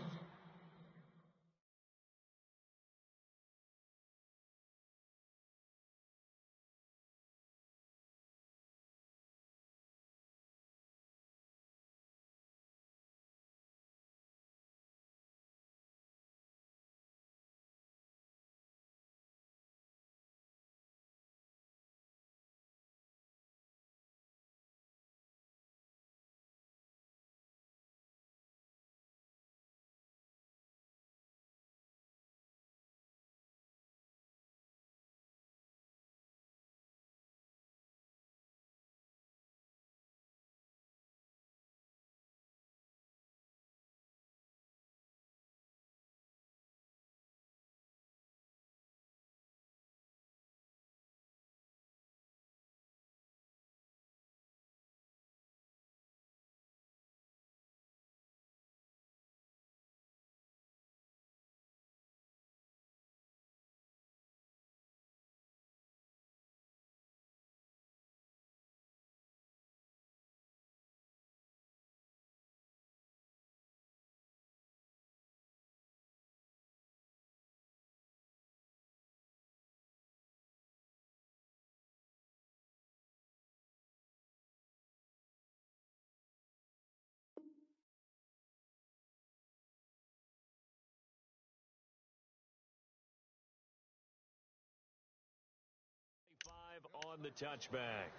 On the touchback.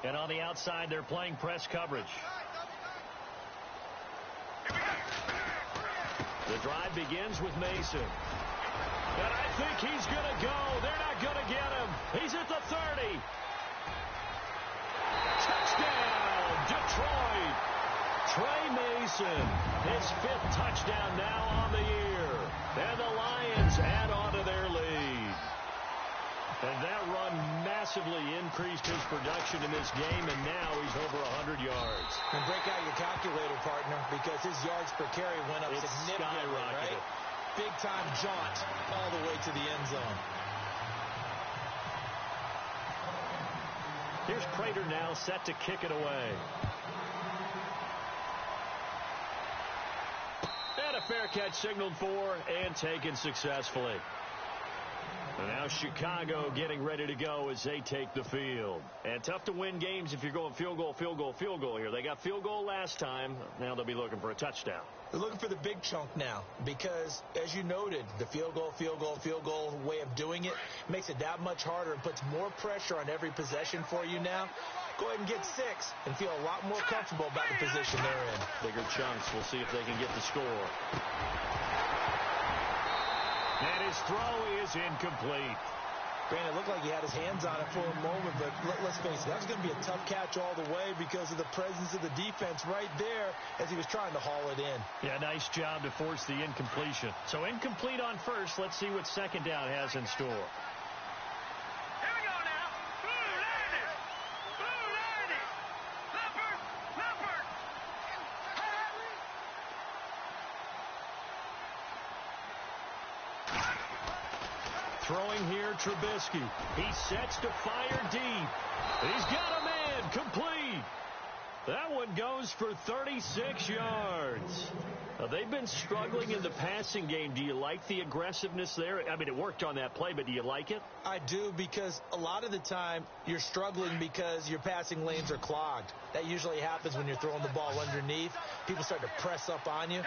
And on the outside, they're playing press coverage. The drive begins with Mason. And I think he's going to go. They're not going to get him. He's at the 30. Touchdown, Detroit. Trey Mason, his 5th touchdown now on the year. And the Lions add on to their lead. And that run massively increased his production in this game, and now he's over 100 yards. And break out your calculator, partner, because his yards per carry went up significantly, right? Big-time jaunt all the way to the end zone. Here's Prater now set to kick it away. And a fair catch signaled for and taken successfully. And now Chicago getting ready to go as they take the field. And tough to win games if you're going field goal, field goal, field goal here. They got field goal last time. Now they'll be looking for a touchdown. They're looking for the big chunk now because, as you noted, the field goal way of doing it makes it that much harder and puts more pressure on every possession for you now. Go ahead and get 6 and feel a lot more comfortable about the position they're in. Bigger chunks. We'll see if they can get the score. And his throw is incomplete. Granted, it looked like he had his hands on it for a moment, but let's face it, that was going to be a tough catch all the way because of the presence of the defense right there as he was trying to haul it in. Yeah, nice job to force the incompletion. So incomplete on first. Let's see what second down has in store. Here we go now. Blue landed. Leopard. Throwing here, Trubisky. He sets to fire deep. He's got a man. Complete. That one goes for 36 yards. They've been struggling in the passing game. Do you like the aggressiveness there? I mean, it worked on that play, but do you like it? I do, because a lot of the time you're struggling because your passing lanes are clogged. That usually happens when you're throwing the ball underneath. People start to press up on you.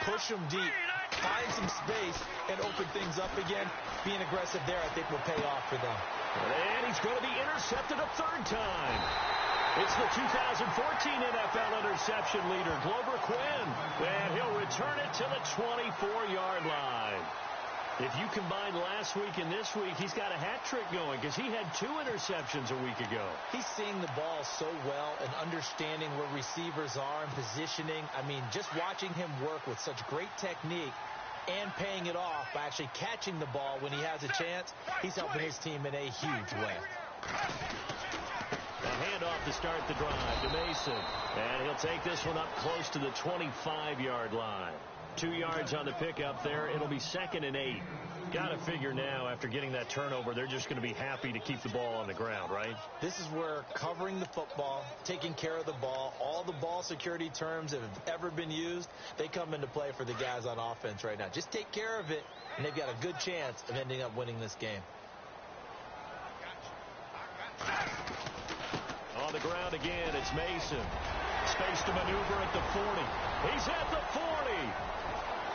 Push them deep. Find some space and open things up again. Being aggressive there, I think, will pay off for them. And he's going to be intercepted a 3rd time. It's the 2014 NFL interception leader, Glover Quinn. And he'll return it to the 24-yard line. If you combine last week and this week, he's got a hat trick going because he had 2 interceptions a week ago. He's seeing the ball so well and understanding where receivers are and positioning. I mean, just watching him work with such great technique and paying it off by actually catching the ball when he has a chance, he's helping his team in a huge way. handoff to start the drive to Mason. And he'll take this one up close to the 25-yard line. 2 yards on the pickup there. It'll be 2nd and 8. Got to figure now, after getting that turnover, they're just going to be happy to keep the ball on the ground, right? This is where covering the football, taking care of the ball, all the ball security terms that have ever been used, they come into play for the guys on offense right now. Just take care of it, and they've got a good chance of ending up winning this game. On the ground again, it's Mason. Space to maneuver at the 40. He's at the 40.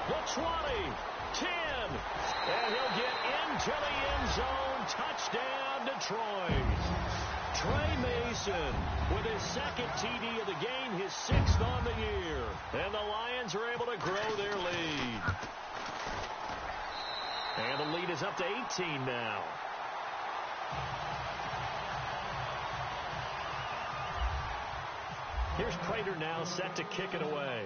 The 20. 10. And he'll get into the end zone. Touchdown, Detroit. Trey Mason with his 2nd TD of the game, his 6th on the year. And the Lions are able to grow their lead. And the lead is up to 18 now. Here's Prater now set to kick it away.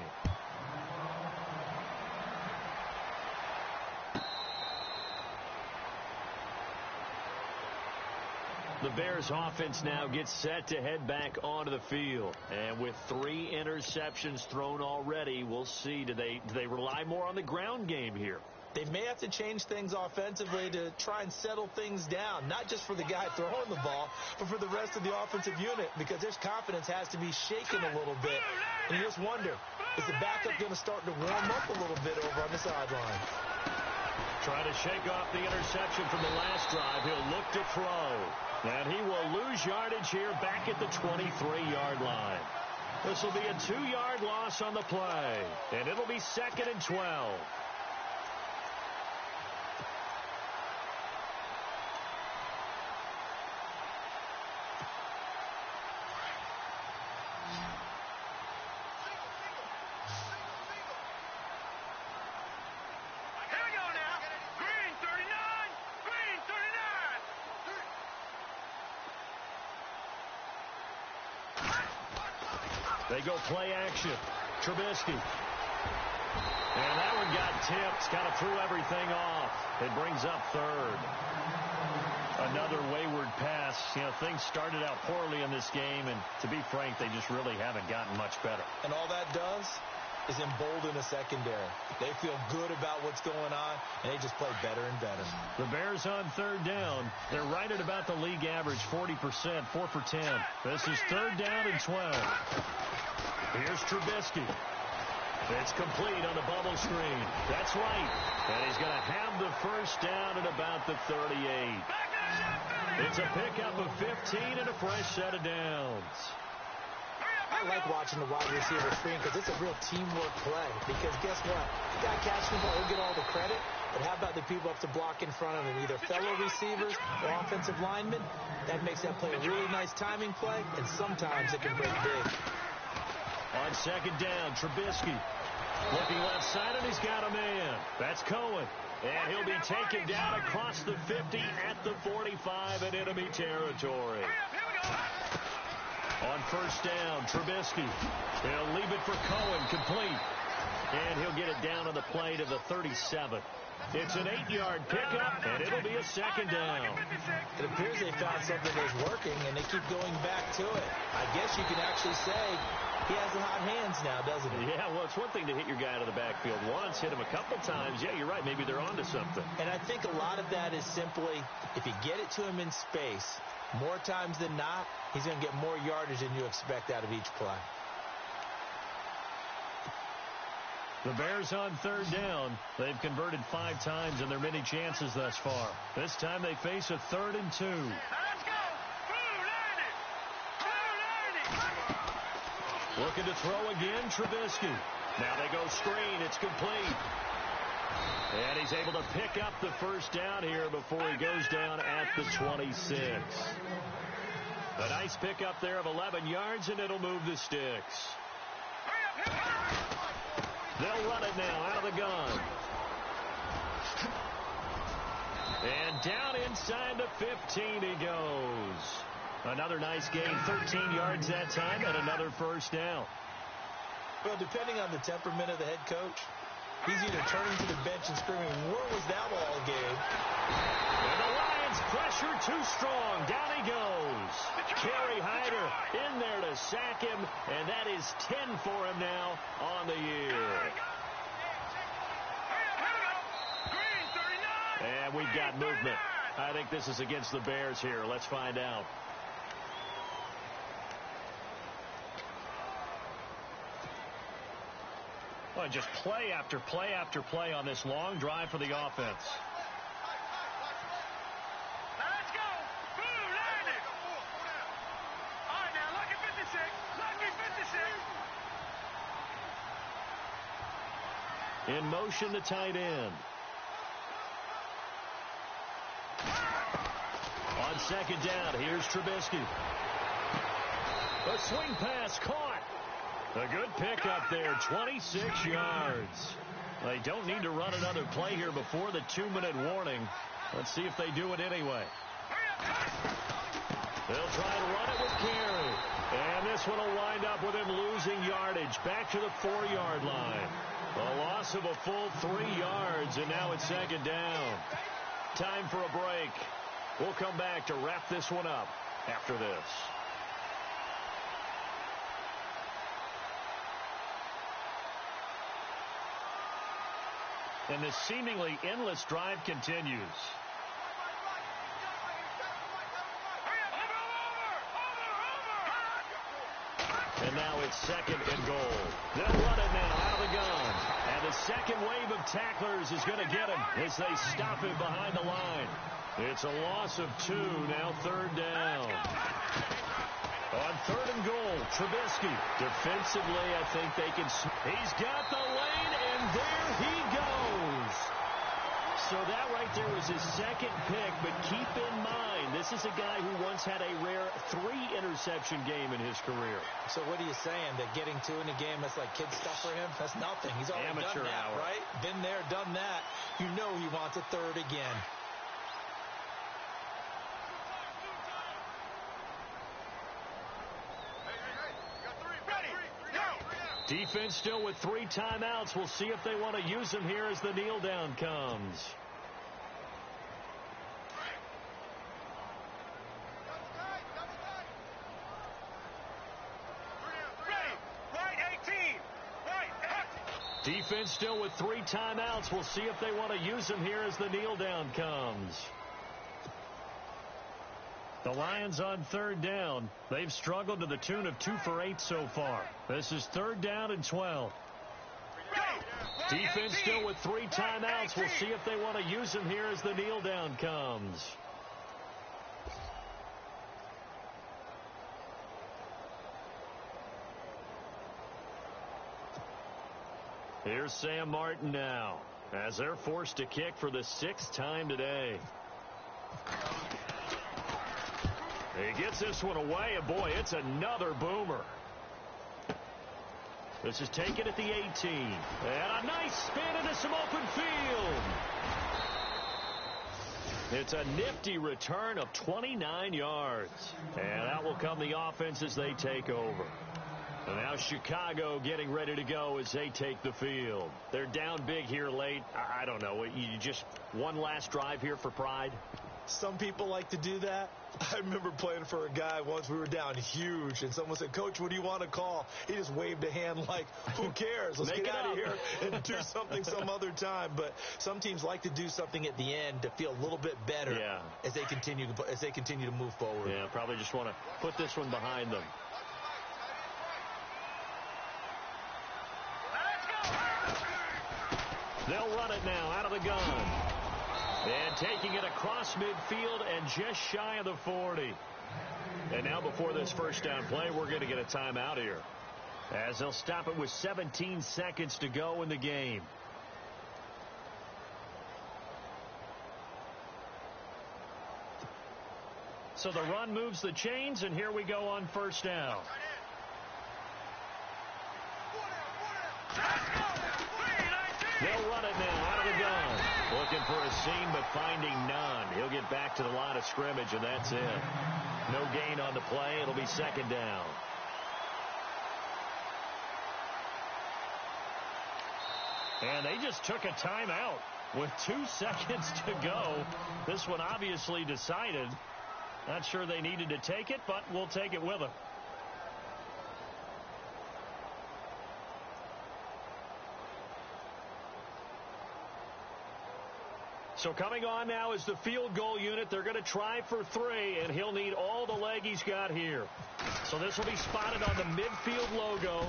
The Bears offense now gets set to head back onto the field. And with 3 interceptions thrown already, we'll see. Do they rely more on the ground game here? They may have to change things offensively to try and settle things down, not just for the guy throwing the ball, but for the rest of the offensive unit, because their confidence has to be shaken a little bit. And you just wonder, is the backup going to start to warm up a little bit over on the sideline? Trying to shake off the interception from the last drive. He'll look to throw. And he will lose yardage here back at the 23-yard line. This will be a 2-yard loss on the play. And it'll be 2nd and 12. They go play action. Trubisky. And that one got tipped. Kind of threw everything off. It brings up 3rd. Another wayward pass. You know, things started out poorly in this game, and to be frank, they just really haven't gotten much better. And all that does is embolden the secondary. They feel good about what's going on, and they just play better and better. The Bears on 3rd down. They're right at about the league average, 40%, 4 for 10. This is 3rd down and 12. Here's Trubisky. It's complete on the bubble screen. That's right. And he's going to have the first down at about the 38. It's a pickup of 15 and a fresh set of downs. I like watching the wide receiver screen because it's a real teamwork play. Because guess what? The guy catching the ball will get all the credit. But how about the people up to block in front of him, either fellow receivers or offensive linemen? That makes that play a really nice timing play, and sometimes it can break big. On 2nd down, Trubisky looking left side, and he's got a man. That's Cohen. And he'll be taken down across the 50 at the 45 in enemy territory. On 1st down, Trubisky. He'll leave it for Cohen, complete. And he'll get it down on the play to the 37. It's an 8-yard pickup, and it'll be a 2nd down. It appears they found something that's working, and they keep going back to it. I guess you can actually say he has the hot hands now, doesn't he? Yeah, well, it's one thing to hit your guy out of the backfield once, hit him a couple times. Yeah, you're right. Maybe they're onto something. And I think a lot of that is simply, if you get it to him in space, more times than not, he's going to get more yardage than you expect out of each play. The Bears on 3rd down. They've converted 5 times in their many chances thus far. This time they face a 3rd and 2. Let's go! Looking to throw again, Trubisky. Now they go screen. It's complete. And he's able to pick up the first down here before he goes down at the 26. A nice pickup there of 11 yards, and it'll move the sticks. They'll run it now out of the gun. And down inside the 15 he goes. Another nice gain, 13 yards that time, and another first down. Well, depending on the temperament of the head coach, he's either turning to the bench and screaming, "Where was that all game?" And the Lions pressure too strong. Down he goes. Kerry Hyder in there to sack him, and that is 10 for him now on the year. And we've got movement. I think this is against the Bears here. Let's find out. Well, just play after play after play on this long drive for the offense. Let's go. Boom, land it. All right, now, lucky 56. Lucky 56. In motion, the tight end. On second down, here's Trubisky. A swing pass caught. A good pickup there, 26 yards. They don't need to run another play here before the 2-minute warning. Let's see if they do it anyway. They'll try to run it with Kerry. And this one will wind up with him losing yardage back to the 4-yard line. A loss of a full 3 yards, and now it's second down. Time for a break. We'll come back to wrap this one up after this. And this seemingly endless drive continues. And now it's second and goal. They'll run it now out of the gun. And the second wave of tacklers is going to get him as they stop him behind the line. It's a loss of 2, now third down. On third and goal, Trubisky. Defensively, I think they can. He's got the lane, and there he goes. So that right there was his second pick, but keep in mind, this is a guy who once had a rare 3-interception game in his career. So what are you saying? That getting 2 in a game, that's like kid stuff for him? That's nothing. He's already amateur done that, hour. right? Been there, done that. You know he wants a third again. Defense still with 3 timeouts. We'll see if they want to use them here as the kneel down comes. Defense still with 3 timeouts. We'll see if they want to use them here as the kneel down comes. The Lions on third down. They've struggled to the tune of 2 for 8 so far. This is third down and 12. Defense still with 3 timeouts. We'll see if they want to use them here as the kneel down comes. Here's Sam Martin now as they're forced to kick for the 6th time today. He gets this one away, and boy, it's another boomer. This is taken at the 18. And a nice spin into some open field. It's a nifty return of 29 yards. And out will come the offense as they take over. And now Chicago getting ready to go as they take the field. They're down big here late. I don't know. You just one last drive here for pride? Some people like to do that. I remember playing for a guy once. We were down huge, and someone said, "Coach, what do you want to call?" He just waved a hand like, who cares? Let's get out of here and do something some other time. But some teams like to do something at the end to feel a little bit better as they continue to move forward. Yeah, probably just want to put this one behind them. They'll run it now out of the gun. And taking it across midfield and just shy of the 40. And now before this first down play, we're going to get a timeout here, as they'll stop it with 17 seconds to go in the game. So the run moves the chains, and here we go on first down. They'll run it now out of the gun. Looking for a seam, but finding none. He'll get back to the line of scrimmage, and that's it. No gain on the play. It'll be second down. And they just took a timeout. with 2 seconds to go. This one obviously decided. Not sure they needed to take it, but we'll take it with them. So coming on now is the field goal unit. They're going to try for 3, and he'll need all the leg he's got here. So this will be spotted on the midfield logo.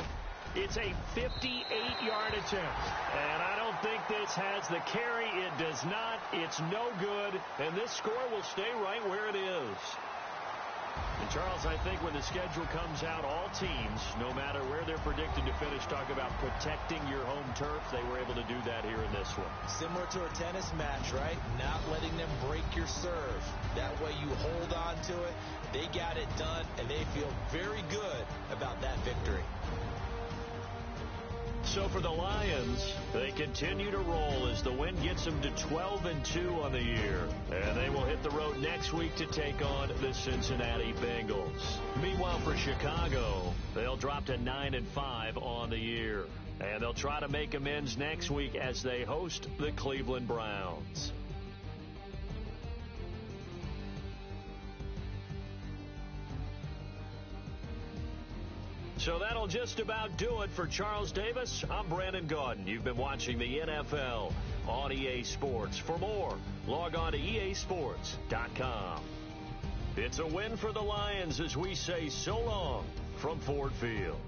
It's a 58-yard attempt. And I don't think this has the carry. It does not. It's no good. And this score will stay right where it is. And Charles, I think when the schedule comes out, all teams, no matter where they're predicted to finish, talk about protecting your home turf. They were able to do that here in this one. Similar to a tennis match, right? Not letting them break your serve. That way you hold on to it. They got it done, and they feel very good about that victory. So for the Lions, they continue to roll as the win gets them to 12-2 on the year. And they will hit the road next week to take on the Cincinnati Bengals. Meanwhile, for Chicago, they'll drop to 9-5 on the year. And they'll try to make amends next week as they host the Cleveland Browns. So that'll just about do it for Charles Davis. I'm Brandon Gaudin. You've been watching the NFL on EA Sports. For more, log on to easports.com. It's a win for the Lions as we say so long from Ford Field.